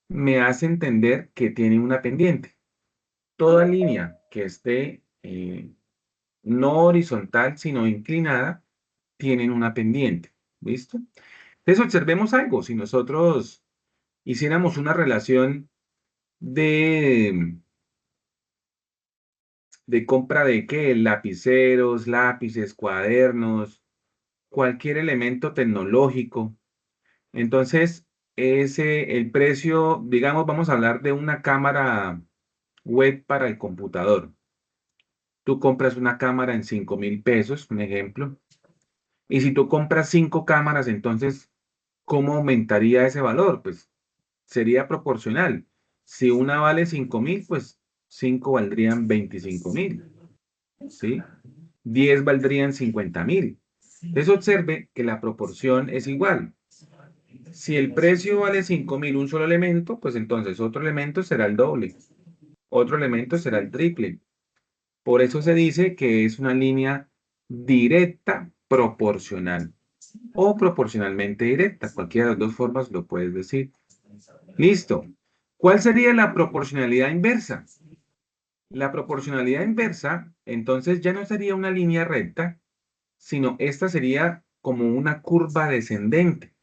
A: me hace entender que tiene una pendiente. Toda línea que esté no horizontal, sino inclinada, tienen una pendiente. ¿Listo? Entonces observemos algo. Si nosotros hiciéramos una relación de compra de qué, lapiceros, lápices, cuadernos, cualquier elemento tecnológico, entonces el precio, digamos, vamos a hablar de una cámara web para el computador. Tú compras una cámara en 5.000 pesos, un ejemplo. Y si tú compras 5 cámaras, entonces, ¿cómo aumentaría ese valor? Pues sería proporcional. Si una vale 5.000, pues 5 valdrían 25.000. ¿Sí? 10 valdrían 50.000. Entonces observe que la proporción es igual. Si el precio vale 5.000 un solo elemento, pues entonces otro elemento será el doble. Otro elemento será el triple. Por eso se dice que es una línea directa proporcional o proporcionalmente directa. Cualquiera de las dos formas lo puedes decir. Listo. ¿Cuál sería la proporcionalidad inversa? La proporcionalidad inversa, entonces ya no sería una línea recta, sino esta sería como una curva descendente.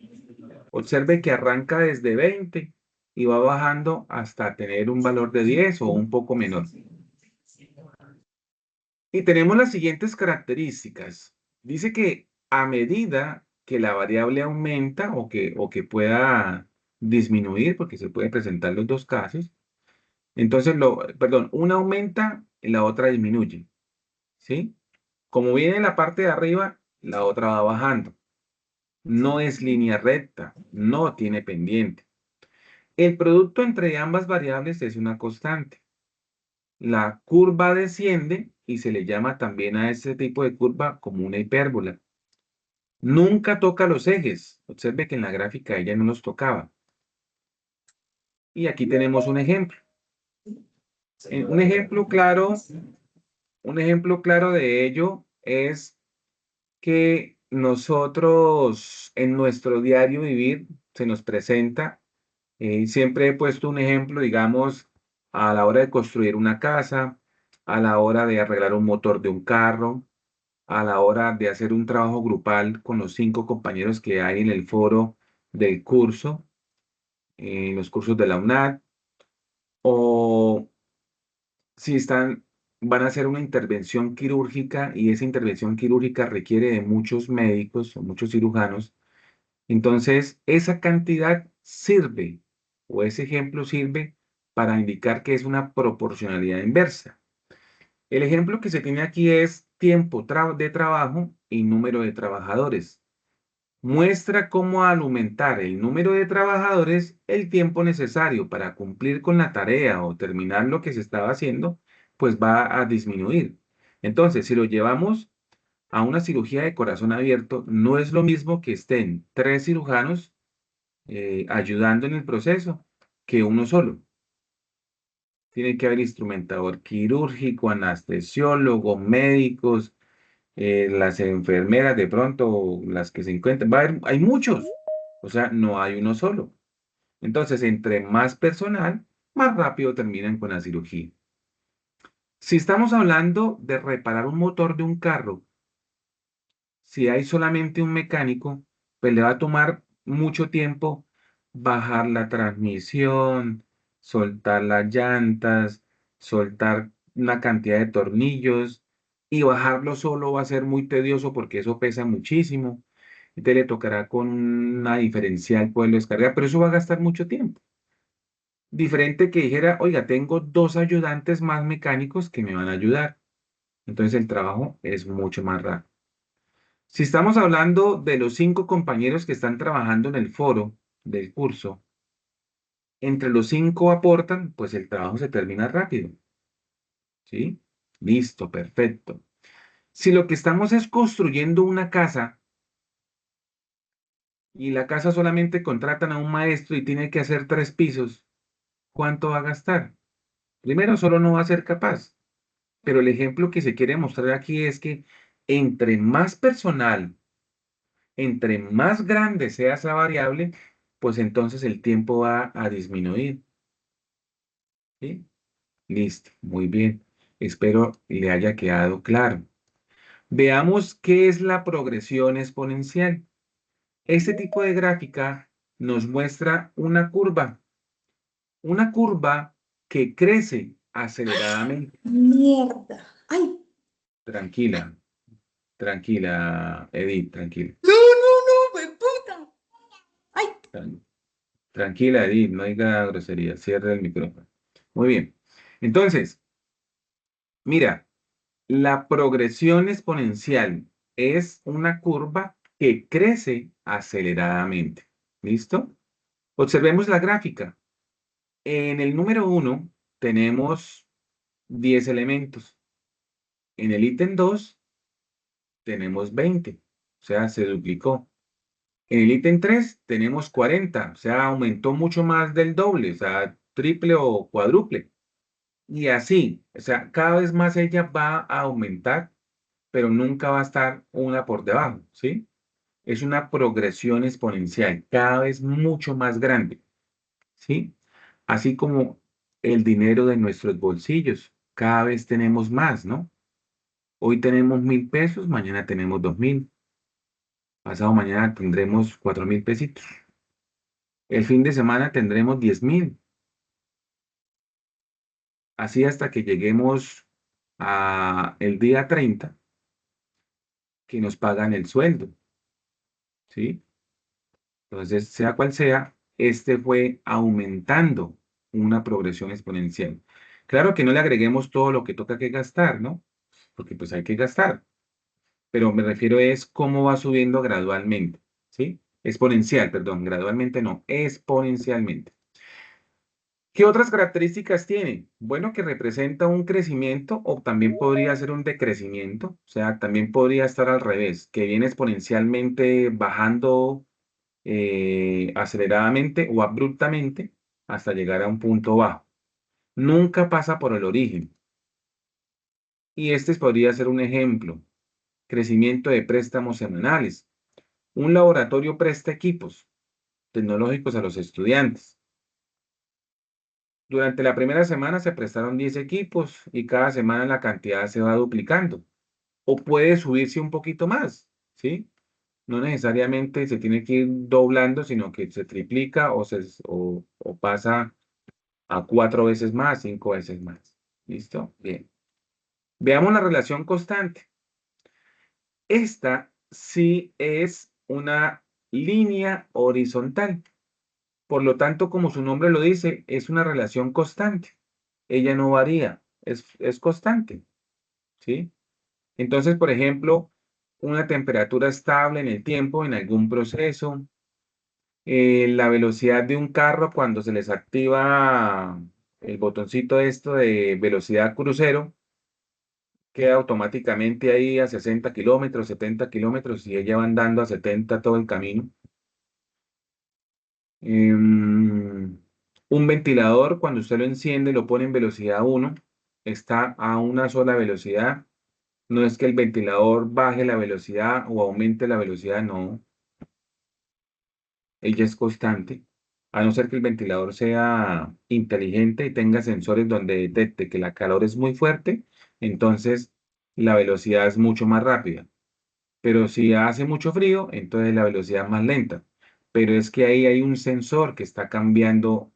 A: Observe que arranca desde 20 y va bajando hasta tener un valor de 10 o un poco menor. Y tenemos las siguientes características. Dice que a medida que la variable aumenta o que pueda disminuir, porque se puede presentar los dos casos, entonces, una aumenta y la otra disminuye, ¿sí? Como viene en la parte de arriba, la otra va bajando. No es línea recta, no tiene pendiente. El producto entre ambas variables es una constante. La curva desciende y se le llama también a este tipo de curva como una hipérbola. Nunca toca los ejes. Observe que en la gráfica ella no los tocaba. Y aquí tenemos un ejemplo. Un ejemplo claro de ello es que nosotros en nuestro diario vivir se nos presenta, siempre he puesto un ejemplo, digamos, a la hora de construir una casa, a la hora de arreglar un motor de un carro, a la hora de hacer un trabajo grupal con los 5 compañeros que hay en el foro del curso, en los cursos de la UNAD, o si van a hacer una intervención quirúrgica y esa intervención quirúrgica requiere de muchos médicos o muchos cirujanos, entonces esa cantidad sirve o ese ejemplo sirve para indicar que es una proporcionalidad inversa. El ejemplo que se tiene aquí es tiempo de trabajo y número de trabajadores. Muestra cómo al aumentar el número de trabajadores, el tiempo necesario para cumplir con la tarea o terminar lo que se estaba haciendo, pues va a disminuir. Entonces, si lo llevamos a una cirugía de corazón abierto, no es lo mismo que estén 3 cirujanos ayudando en el proceso que uno solo. Tiene que haber instrumentador quirúrgico, anestesiólogo, médicos, las enfermeras de pronto, las que se encuentran. Hay muchos, o sea, no hay uno solo. Entonces, entre más personal, más rápido terminan con la cirugía. Si estamos hablando de reparar un motor de un carro, si hay solamente un mecánico, pues le va a tomar mucho tiempo bajar la transmisión, soltar las llantas, soltar una cantidad de tornillos y bajarlo solo va a ser muy tedioso porque eso pesa muchísimo. Entonces le tocará con una diferencial poderlo descargar, pero eso va a gastar mucho tiempo. Diferente que dijera, oiga, tengo 2 ayudantes más mecánicos que me van a ayudar. Entonces el trabajo es mucho más rápido. Si estamos hablando de los 5 compañeros que están trabajando en el foro del curso, entre los 5 aportan, pues el trabajo se termina rápido. ¿Sí? Listo, perfecto. Si lo que estamos es construyendo una casa y la casa solamente contratan a un maestro y tiene que hacer 3 pisos, ¿cuánto va a gastar? Primero, solo no va a ser capaz. Pero el ejemplo que se quiere mostrar aquí es que entre más personal, entre más grande sea esa variable, pues entonces el tiempo va a disminuir. ¿Sí? Listo, muy bien. Espero le haya quedado claro. Veamos qué es la progresión exponencial. Este tipo de gráfica nos muestra una curva que crece aceleradamente.
I: Mierda. Ay.
A: Tranquila, tranquila, Edith, tranquila.
I: No, puta. Ay.
A: Tranquila, Edith, no diga grosería, cierra el micrófono. Muy bien. Entonces, mira, la progresión exponencial es una curva que crece aceleradamente. ¿Listo? Observemos la gráfica. En el número 1 tenemos 10 elementos. En el ítem 2 tenemos 20, o sea, se duplicó. En el ítem 3 tenemos 40, o sea, aumentó mucho más del doble, o sea, triple o cuádruple. Y así, o sea, cada vez más ella va a aumentar, pero nunca va a estar una por debajo, ¿sí? Es una progresión exponencial, cada vez mucho más grande, ¿sí? Así como el dinero de nuestros bolsillos, cada vez tenemos más, ¿no? Hoy tenemos 1.000 pesos, mañana tenemos 2.000, pasado mañana tendremos 4.000 pesitos. El fin de semana tendremos 10.000. Así hasta que lleguemos a el día 30 que nos pagan el sueldo, ¿sí? Entonces, sea cual sea, este fue aumentando una progresión exponencial. Claro que no le agreguemos todo lo que toca que gastar, ¿no? Porque pues hay que gastar. Pero me refiero es cómo va subiendo gradualmente, ¿sí? Exponencial, perdón, gradualmente no, exponencialmente. ¿Qué otras características tiene? Bueno, que representa un crecimiento o también podría ser un decrecimiento, o sea, también podría estar al revés, que viene exponencialmente bajando aceleradamente o abruptamente hasta llegar a un punto bajo. Nunca pasa por el origen. Y este podría ser un ejemplo. Crecimiento de préstamos semanales. Un laboratorio presta equipos tecnológicos a los estudiantes. Durante la primera semana se prestaron 10 equipos y cada semana la cantidad se va duplicando. O puede subirse un poquito más, ¿sí? No necesariamente se tiene que ir doblando, sino que se triplica o pasa a 4 veces más, 5 veces más. ¿Listo? Bien. Veamos la relación constante. Esta sí es una línea horizontal. Por lo tanto, como su nombre lo dice, es una relación constante. Ella no varía, es constante. ¿Sí? Entonces, por ejemplo, una temperatura estable en el tiempo, en algún proceso. La velocidad de un carro cuando se les activa el botoncito esto de velocidad crucero, queda automáticamente ahí a 60 kilómetros, 70 kilómetros y ella va andando a 70 todo el camino. Un ventilador, cuando usted lo enciende, lo pone en velocidad 1, está a una sola velocidad. No es que el ventilador baje la velocidad o aumente la velocidad, no. Ella es constante. A no ser que el ventilador sea inteligente y tenga sensores donde detecte que la calor es muy fuerte, entonces la velocidad es mucho más rápida. Pero si hace mucho frío, entonces la velocidad es más lenta. Pero es que ahí hay un sensor que está cambiando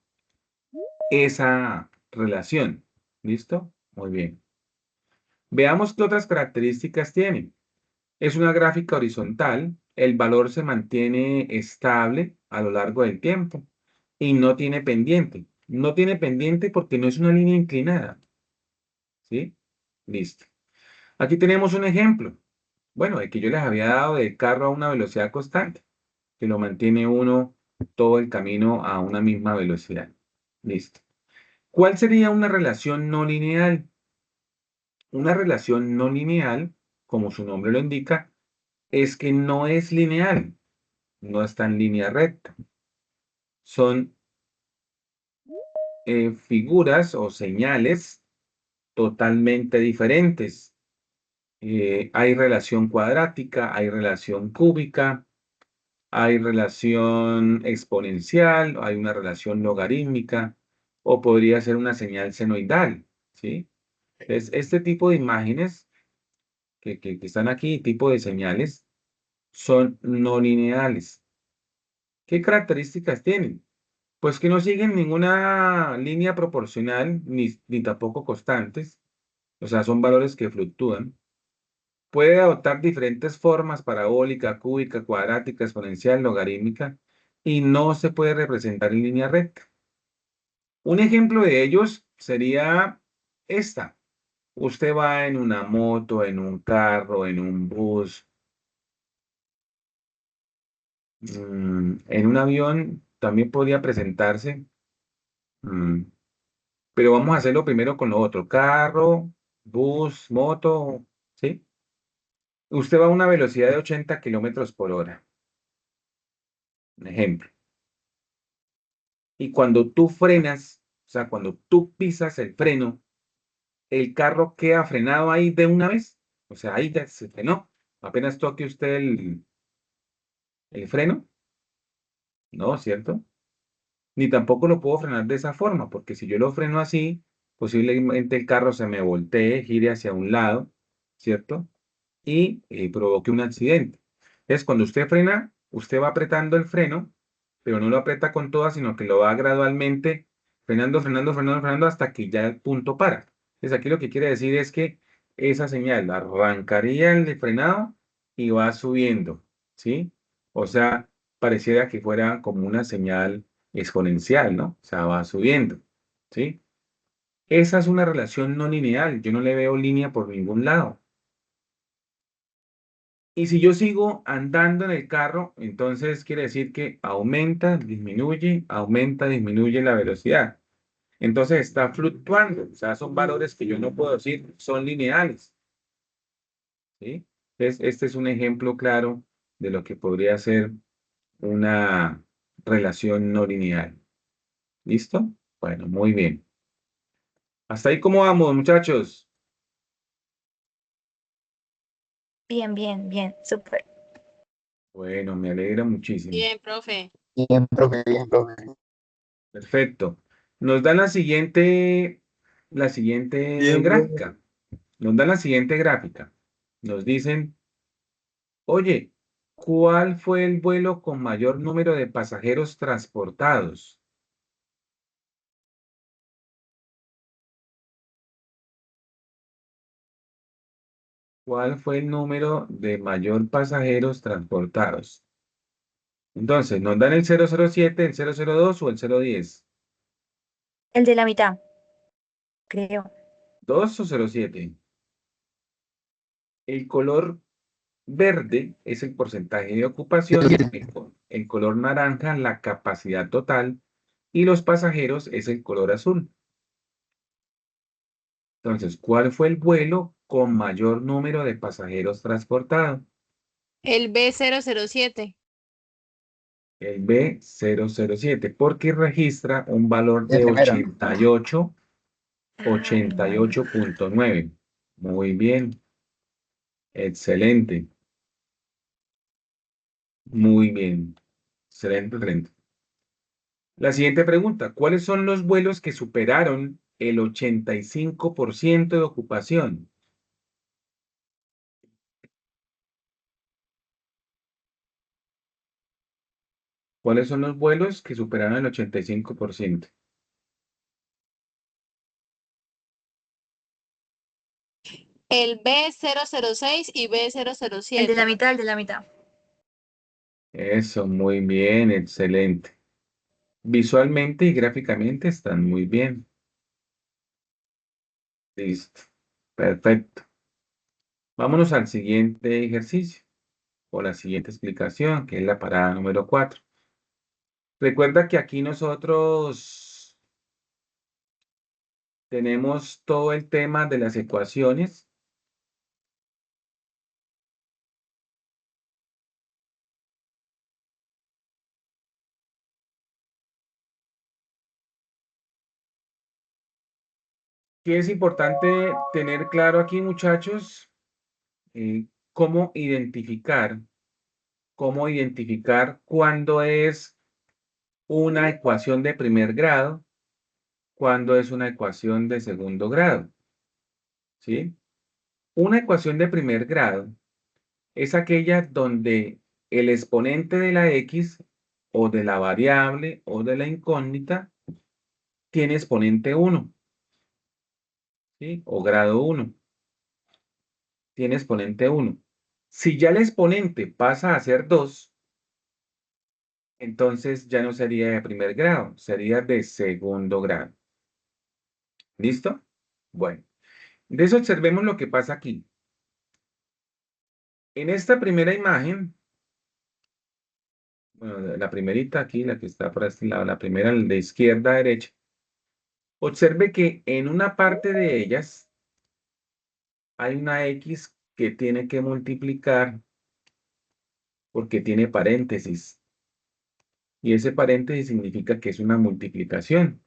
A: esa relación. ¿Listo? Muy bien. Veamos qué otras características tiene. Es una gráfica horizontal, el valor se mantiene estable a lo largo del tiempo y no tiene pendiente. No tiene pendiente porque no es una línea inclinada. ¿Sí? Listo. Aquí tenemos un ejemplo. Bueno, el que yo les había dado del carro a una velocidad constante, que lo mantiene uno todo el camino a una misma velocidad. Listo. ¿Cuál sería una relación no lineal? Una relación no lineal, como su nombre lo indica, es que no es lineal, no está en línea recta. Son figuras o señales totalmente diferentes. Hay relación cuadrática, hay relación cúbica, hay relación exponencial, hay una relación logarítmica, o podría ser una señal senoidal, ¿sí? Entonces, este tipo de imágenes que están aquí, tipo de señales, son no lineales. ¿Qué características tienen? Pues que no siguen ninguna línea proporcional ni tampoco constantes, o sea, son valores que fluctúan. Puede adoptar diferentes formas, parabólica, cúbica, cuadrática, exponencial, logarítmica, y no se puede representar en línea recta. Un ejemplo de ellos sería esta. Usted va en una moto, en un carro, en un bus, en un avión, también podría presentarse. mm, Pero vamos a hacerlo primero con lo otro. Carro, bus, moto, ¿sí? Usted va a una velocidad de 80 kilómetros por hora. Un ejemplo. Y cuando tú frenas, o sea, cuando tú pisas el freno, el carro queda frenado ahí de una vez. O sea, ahí ya se frenó. Apenas toque usted el freno, ¿no? ¿Cierto? Ni tampoco lo puedo frenar de esa forma, porque si yo lo freno así, posiblemente el carro se me voltee, gire hacia un lado, ¿cierto? Y provoque un accidente. Es cuando usted frena, usted va apretando el freno, pero no lo aprieta con toda, sino que lo va gradualmente frenando, frenando, frenando, frenando hasta que ya el punto para. Entonces aquí lo que quiere decir es que esa señal arrancaría el frenado y va subiendo, ¿sí? O sea, pareciera que fuera como una señal exponencial, ¿no? O sea, va subiendo, ¿sí? Esa es una relación no lineal. Yo no le veo línea por ningún lado. Y si yo sigo andando en el carro, entonces quiere decir que aumenta, disminuye la velocidad. Entonces está fluctuando. O sea, son valores que yo no puedo decir son lineales. ¿Sí? Entonces, este es un ejemplo claro de lo que podría ser una relación no lineal. ¿Listo? Bueno, muy bien. Hasta ahí, ¿cómo vamos, muchachos?
C: Bien, bien, bien, súper.
A: Bueno, me alegra muchísimo.
H: Bien, profe.
B: Bien, profe, bien, profe.
A: Perfecto. Nos dan la siguiente
B: Bien, profe.
A: gráfica. Nos dan la siguiente gráfica. Nos dicen, oye, ¿cuál fue el vuelo con mayor número de pasajeros transportados? ¿Cuál fue el número de mayor pasajeros transportados? Entonces, nos dan el 007, el 002 o el 010.
C: El de la mitad, creo.
A: ¿2 o 07? El color verde es el porcentaje de ocupación, el color naranja la capacidad total y los pasajeros es el color azul. Entonces, ¿cuál fue el vuelo con mayor número de pasajeros transportados?
C: El B007.
A: El B007, porque registra un valor
B: El
A: de
B: primero.
A: 88.9. Muy bien, excelente, muy bien, excelente, excelente. La siguiente pregunta, ¿cuáles son los vuelos que superaron el 85% de ocupación? ¿Cuáles son los vuelos que superaron el 85%?
C: El B006 y B007.
I: El de la mitad, el de la mitad.
A: Eso, muy bien, excelente. Visualmente y gráficamente están muy bien. Listo, perfecto. Vámonos al siguiente ejercicio o la siguiente explicación, que es la parada número 4. Recuerda que aquí nosotros tenemos todo el tema de las ecuaciones. Que es importante tener claro aquí, muchachos, eh, cómo identificar, cuándo es una ecuación de primer grado, cuándo es una ecuación de segundo grado, ¿sí? Una ecuación de primer grado es aquella donde el exponente de la x o de la variable o de la incógnita tiene exponente 1, ¿sí? O grado 1, tiene exponente 1. Si ya el exponente pasa a ser 2, entonces ya no sería de primer grado, sería de segundo grado. ¿Listo? Bueno, de eso observemos lo que pasa aquí. En esta primera imagen, bueno, la primerita aquí, la que está por este lado, la primera de izquierda a derecha, observe que en una parte de ellas hay una X que tiene que multiplicar porque tiene paréntesis. Y ese paréntesis significa que es una multiplicación.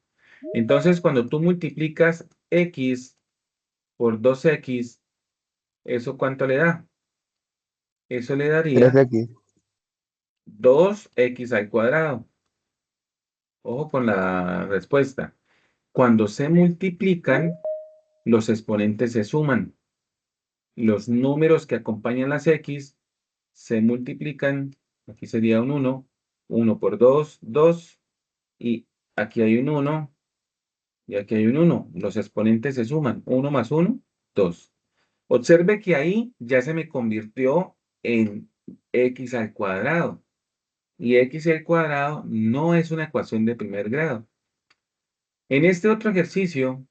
A: Entonces, cuando tú multiplicas X por 2X, ¿eso cuánto le da? Eso le daría
B: 3x.
A: 2X al cuadrado. Ojo con la respuesta. Cuando se multiplican, los exponentes se suman. Los números que acompañan las X se multiplican. Aquí sería un 1. 1 por 2, 2. Y aquí hay un 1. Y aquí hay un 1. Los exponentes se suman. 1 más 1, 2. Observe que ahí ya se me convirtió en X al cuadrado. Y X al cuadrado no es una ecuación de primer grado. En este otro ejercicio,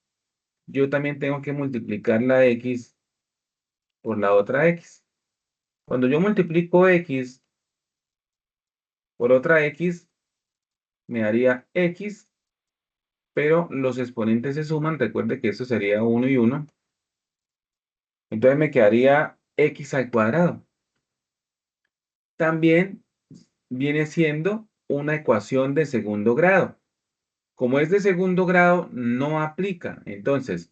A: yo también tengo que multiplicar la X por la otra X. Cuando yo multiplico X por otra X, me daría X, pero los exponentes se suman. Recuerde que esto sería 1 y 1. Entonces me quedaría X al cuadrado. También viene siendo una ecuación de segundo grado. Como es de segundo grado, no aplica. Entonces,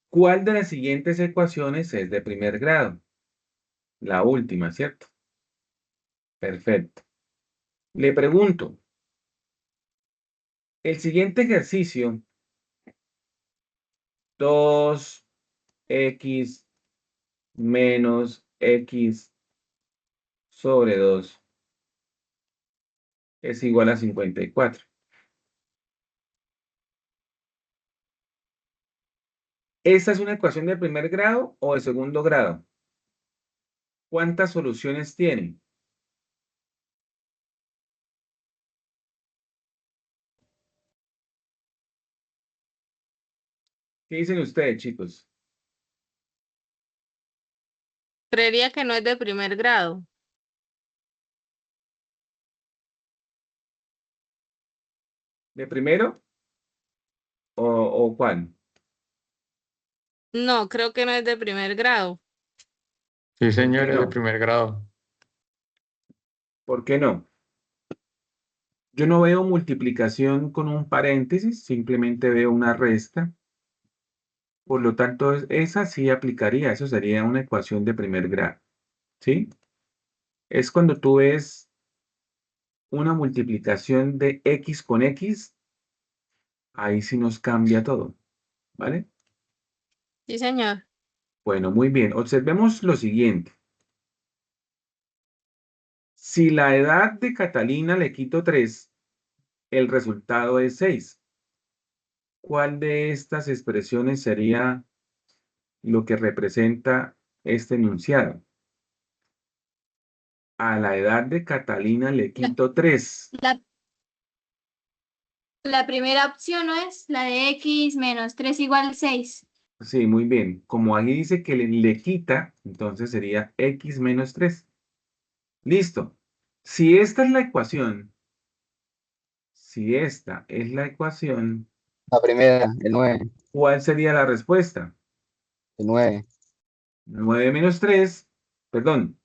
A: ¿cuál de las siguientes ecuaciones es de primer grado? La última, ¿cierto? Perfecto. Le pregunto, el siguiente ejercicio, 2x menos x sobre 2 es igual a 54. ¿Esta es una ecuación de primer grado o de segundo grado? ¿Cuántas soluciones tiene? ¿Qué dicen ustedes, chicos?
J: Creería que no es de primer grado.
A: ¿De primero? ¿O cuál?
J: No, creo que no es de primer grado.
D: Sí,
A: ¿Por
D: señor,
A: qué
D: es de
A: no?
D: primer grado.
A: ¿Por qué no? Yo no veo multiplicación con un paréntesis, simplemente veo una resta. Por lo tanto, esa sí aplicaría, eso sería una ecuación de primer grado, ¿sí? Es cuando tú ves una multiplicación de x con x, ahí sí nos cambia todo, ¿vale?
J: Sí, señor.
A: Bueno, muy bien. Observemos lo siguiente. Si la edad de Catalina le quito 3, el resultado es 6. ¿Cuál de estas expresiones sería lo que representa este enunciado? A la edad de Catalina le quito 3.
I: La primera opción no es la de x menos 3 igual 6.
A: Sí, muy bien. Como ahí dice que le quita, entonces sería x menos 3. Listo. Si esta es la ecuación,
B: La primera, el 9.
A: ¿cuál sería la respuesta?
B: El 9.
A: 9 menos 3, perdón,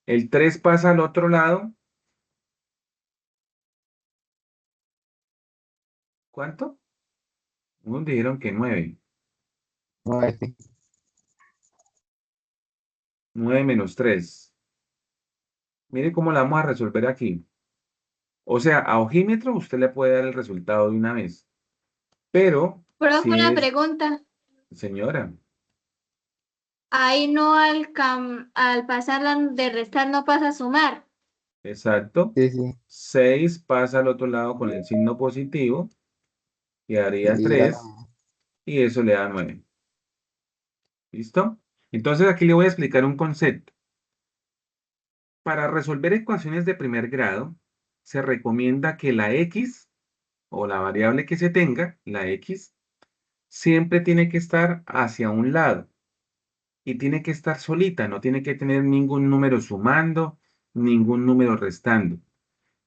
A: el 3 pasa al otro lado. ¿Cuánto? Unos dijeron que 9.
B: 9.
A: 9 menos 3. Mire cómo la vamos a resolver aquí. O sea, a ojímetro usted le puede dar el resultado de una vez. Pero,
I: Profe,
A: si
I: una
A: es,
I: pregunta.
A: señora,
I: Ahí no al pasarla de restar no pasa a sumar.
A: exacto,
B: Sí, sí.
A: 6 pasa al otro lado con el signo positivo, quedaría
B: Y ya
A: 3 y eso le da 9. ¿Listo? Entonces aquí le voy a explicar un concepto. Para resolver ecuaciones de primer grado, se recomienda que la x o la variable que se tenga, la x, siempre tiene que estar hacia un lado y tiene que estar solita, no tiene que tener ningún número sumando, ningún número restando.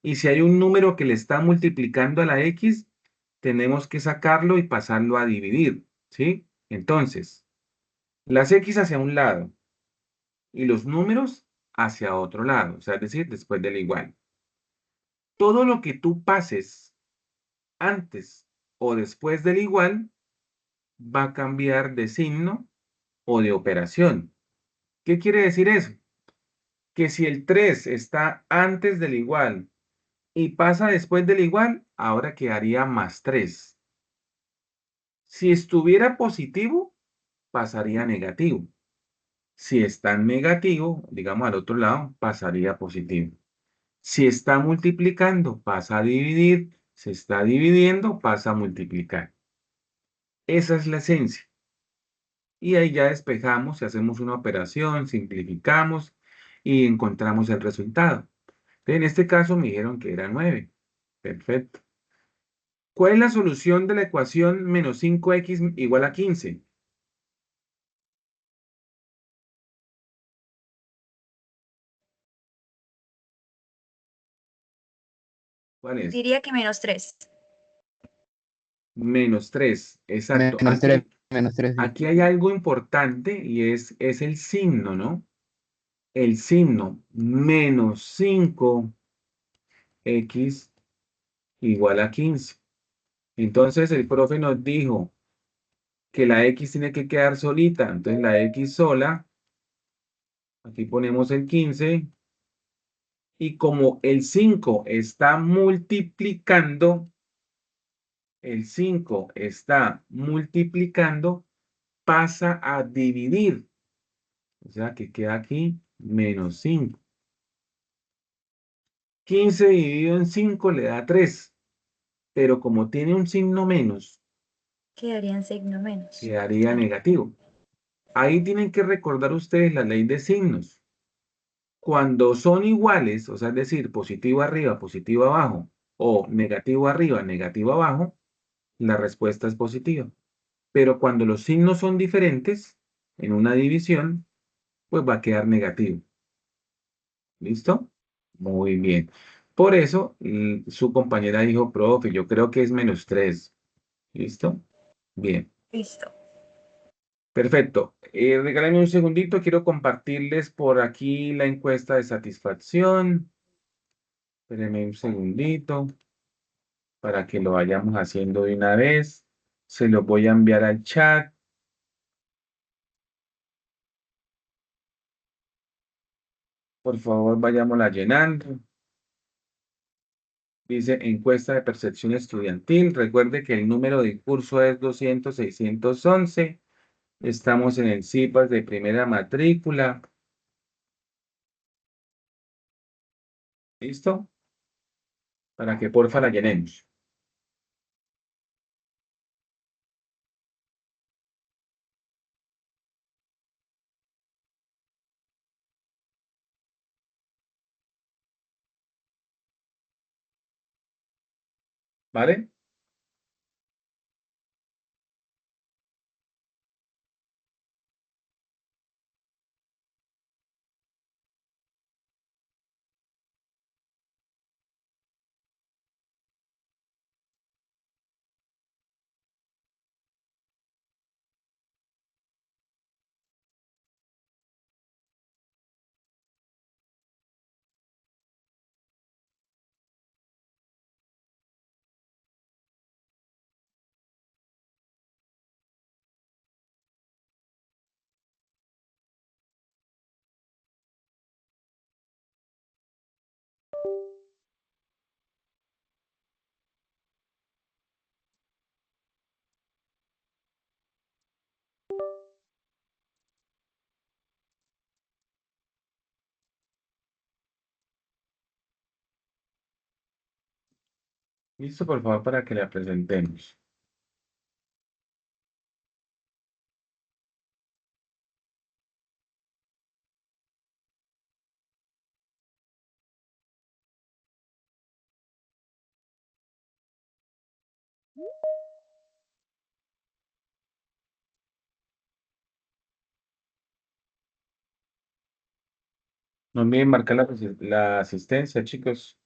A: Y si hay un número que le está multiplicando a la x, tenemos que sacarlo y pasarlo a dividir, ¿sí? Entonces, las x hacia un lado y los números hacia otro lado, o sea, es decir, después del igual. Todo lo que tú pases antes o después del igual va a cambiar de signo o de operación. ¿Qué quiere decir eso? Que si el 3 está antes del igual y pasa después del igual, ahora quedaría más 3. Si estuviera positivo, pasaría negativo. Si está en negativo, digamos al otro lado, pasaría positivo. Si está multiplicando, pasa a dividir. Si está dividiendo, pasa a multiplicar. Esa es la esencia. Y ahí ya despejamos y hacemos una operación, simplificamos y encontramos el resultado. En este caso me dijeron que era 9. Perfecto. ¿Cuál es la solución de la ecuación menos 5x igual a 15? ¿Cuál es?
C: Diría que menos 3.
A: Menos 3. Exacto.
B: menos 3. Menos 3, sí.
A: Aquí hay algo importante y es el signo, ¿no? El signo menos 5x igual a 15. Entonces el profe nos dijo que la x tiene que quedar solita. Entonces la x sola, aquí ponemos el 15. Y como el 5 está multiplicando, pasa a dividir. O sea que queda aquí menos 5. 15 dividido en 5 le da 3. Pero como tiene un signo menos,
C: Quedaría en signo menos.
A: quedaría negativo. Ahí tienen que recordar ustedes la ley de signos. Cuando son iguales, o sea, es decir, positivo arriba, positivo abajo, o negativo arriba, negativo abajo, la respuesta es positiva. Pero cuando los signos son diferentes, en una división, pues va a quedar negativo. ¿Listo? Muy bien. Por eso su compañera dijo, profe, yo creo que es -3. ¿Listo? Bien.
C: Listo.
A: Perfecto. Regálame un segundito, quiero compartirles por aquí la encuesta de satisfacción. Espérenme un segundito para que lo vayamos haciendo de una vez. Se lo voy a enviar al chat. Por favor, vayámosla llenando. Dice encuesta de percepción estudiantil. Recuerde que el número de curso es 200-611. Estamos en el CIPAS de primera matrícula. ¿Listo? Para que porfa la llenemos. ¿Vale? Listo, por favor, para que la presentemos. No olviden marcar la asistencia, chicos.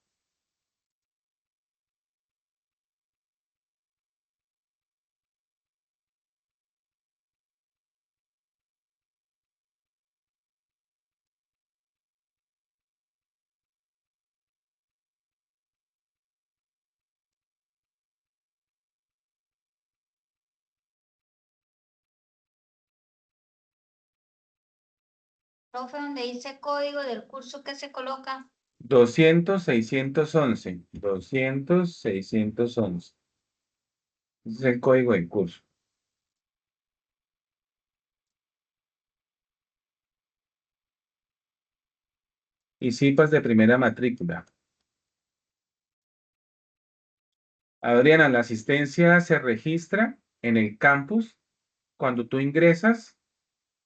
I: Profe, donde dice código del curso que se coloca.
A: 200-611. 200-611. Ese es el código del curso. Y CIPAS de primera matrícula. Adriana, la asistencia se registra en el campus. Cuando tú ingresas,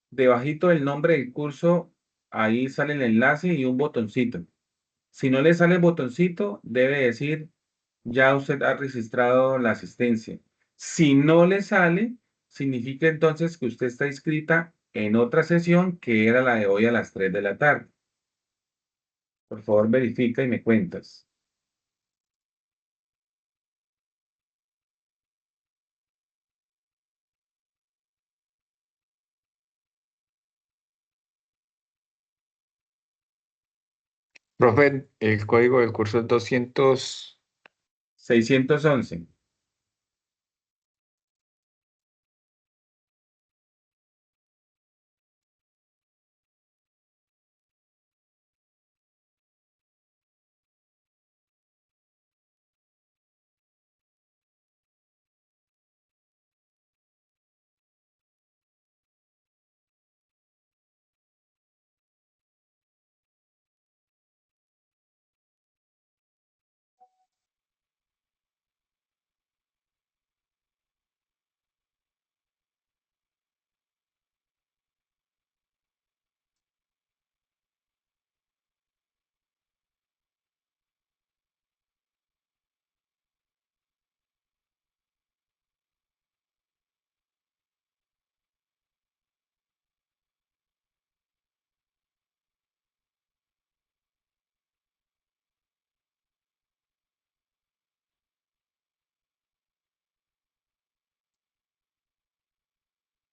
A: debajito del nombre del curso, ahí sale el enlace y un botoncito. Si no le sale el botoncito, debe decir, ya usted ha registrado la asistencia. Si no le sale, significa entonces que usted está inscrita en otra sesión que era la de hoy a las 3 de la tarde. Por favor, verifica y me cuentas.
D: Profe, el código del curso es 200.
A: 611.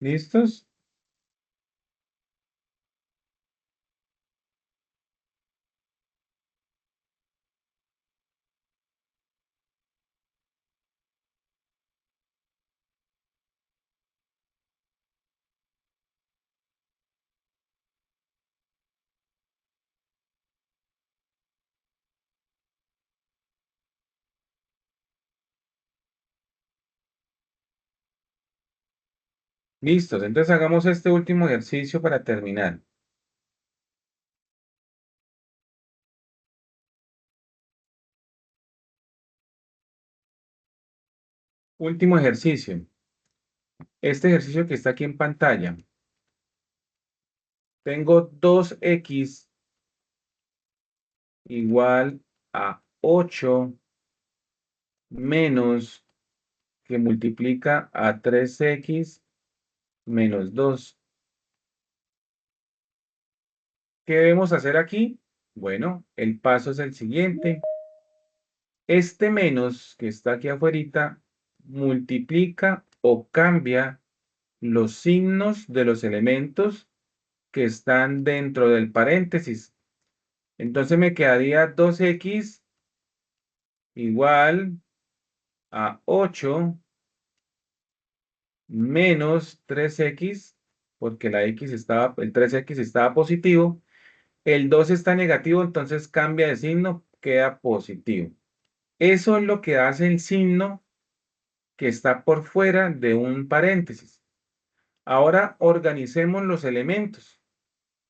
A: ¿Listos? Listos. Entonces hagamos este último ejercicio para terminar. Último ejercicio. Este ejercicio que está aquí en pantalla. Tengo 2x igual a 8 menos que multiplica a 3x menos 2. ¿Qué debemos hacer aquí? Bueno, el paso es el siguiente. Este menos que está aquí afuera multiplica o cambia los signos de los elementos que están dentro del paréntesis. Entonces me quedaría 2x igual a 8 menos 3x, porque el 3x estaba positivo. El 2 está negativo, entonces cambia de signo, queda positivo. Eso es lo que hace el signo que está por fuera de un paréntesis. Ahora organicemos los elementos.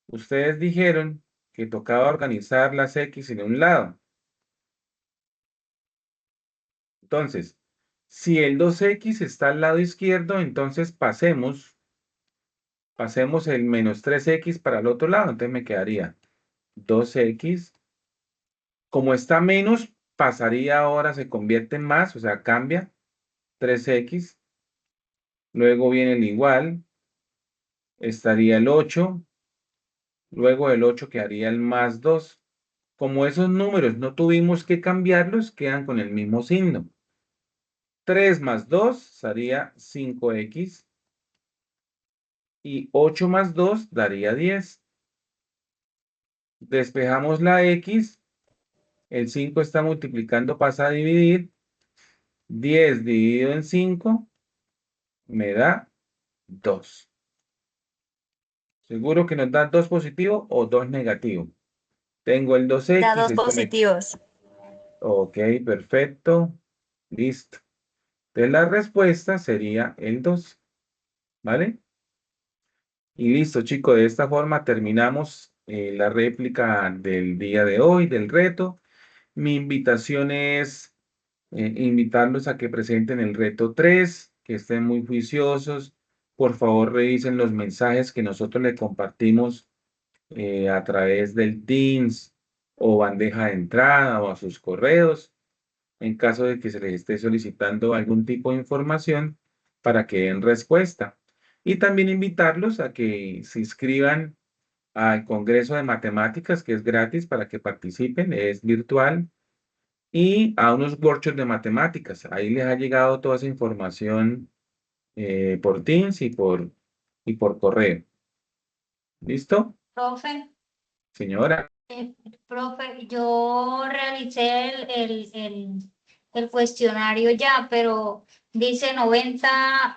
A: Ustedes dijeron que tocaba organizar las x en un lado. Entonces, si el 2x está al lado izquierdo, entonces pasemos el menos 3x para el otro lado. Entonces me quedaría 2x. Como está menos, pasaría ahora, se convierte en más, o sea, cambia 3x. Luego viene el igual. Estaría el 8. Luego el 8 quedaría el más 2. Como esos números no tuvimos que cambiarlos, quedan con el mismo signo. 3 más 2 sería 5x. Y 8 más 2 daría 10. Despejamos la x. El 5 está multiplicando, pasa a dividir. 10 dividido en 5 me da 2. ¿Seguro que nos da 2 positivo o 2 negativo? Tengo el 2x.
C: Da 2 positivos.
A: Ok, perfecto. Listo. Entonces la respuesta sería el 2. ¿Vale? Y listo, chicos. De esta forma terminamos la réplica del día de hoy, del reto. Mi invitación es invitarlos a que presenten el reto 3, que estén muy juiciosos. Por favor, revisen los mensajes que nosotros le compartimos a través del Teams o bandeja de entrada o a sus correos, en caso de que se les esté solicitando algún tipo de información para que den respuesta. Y también invitarlos a que se inscriban al Congreso de Matemáticas, que es gratis para que participen, es virtual, y a unos workshops de matemáticas. Ahí les ha llegado toda esa información por Teams y por correo. ¿Listo?
I: Profe,
A: Señora.
I: profe, yo realicé el cuestionario ya, pero dice 90.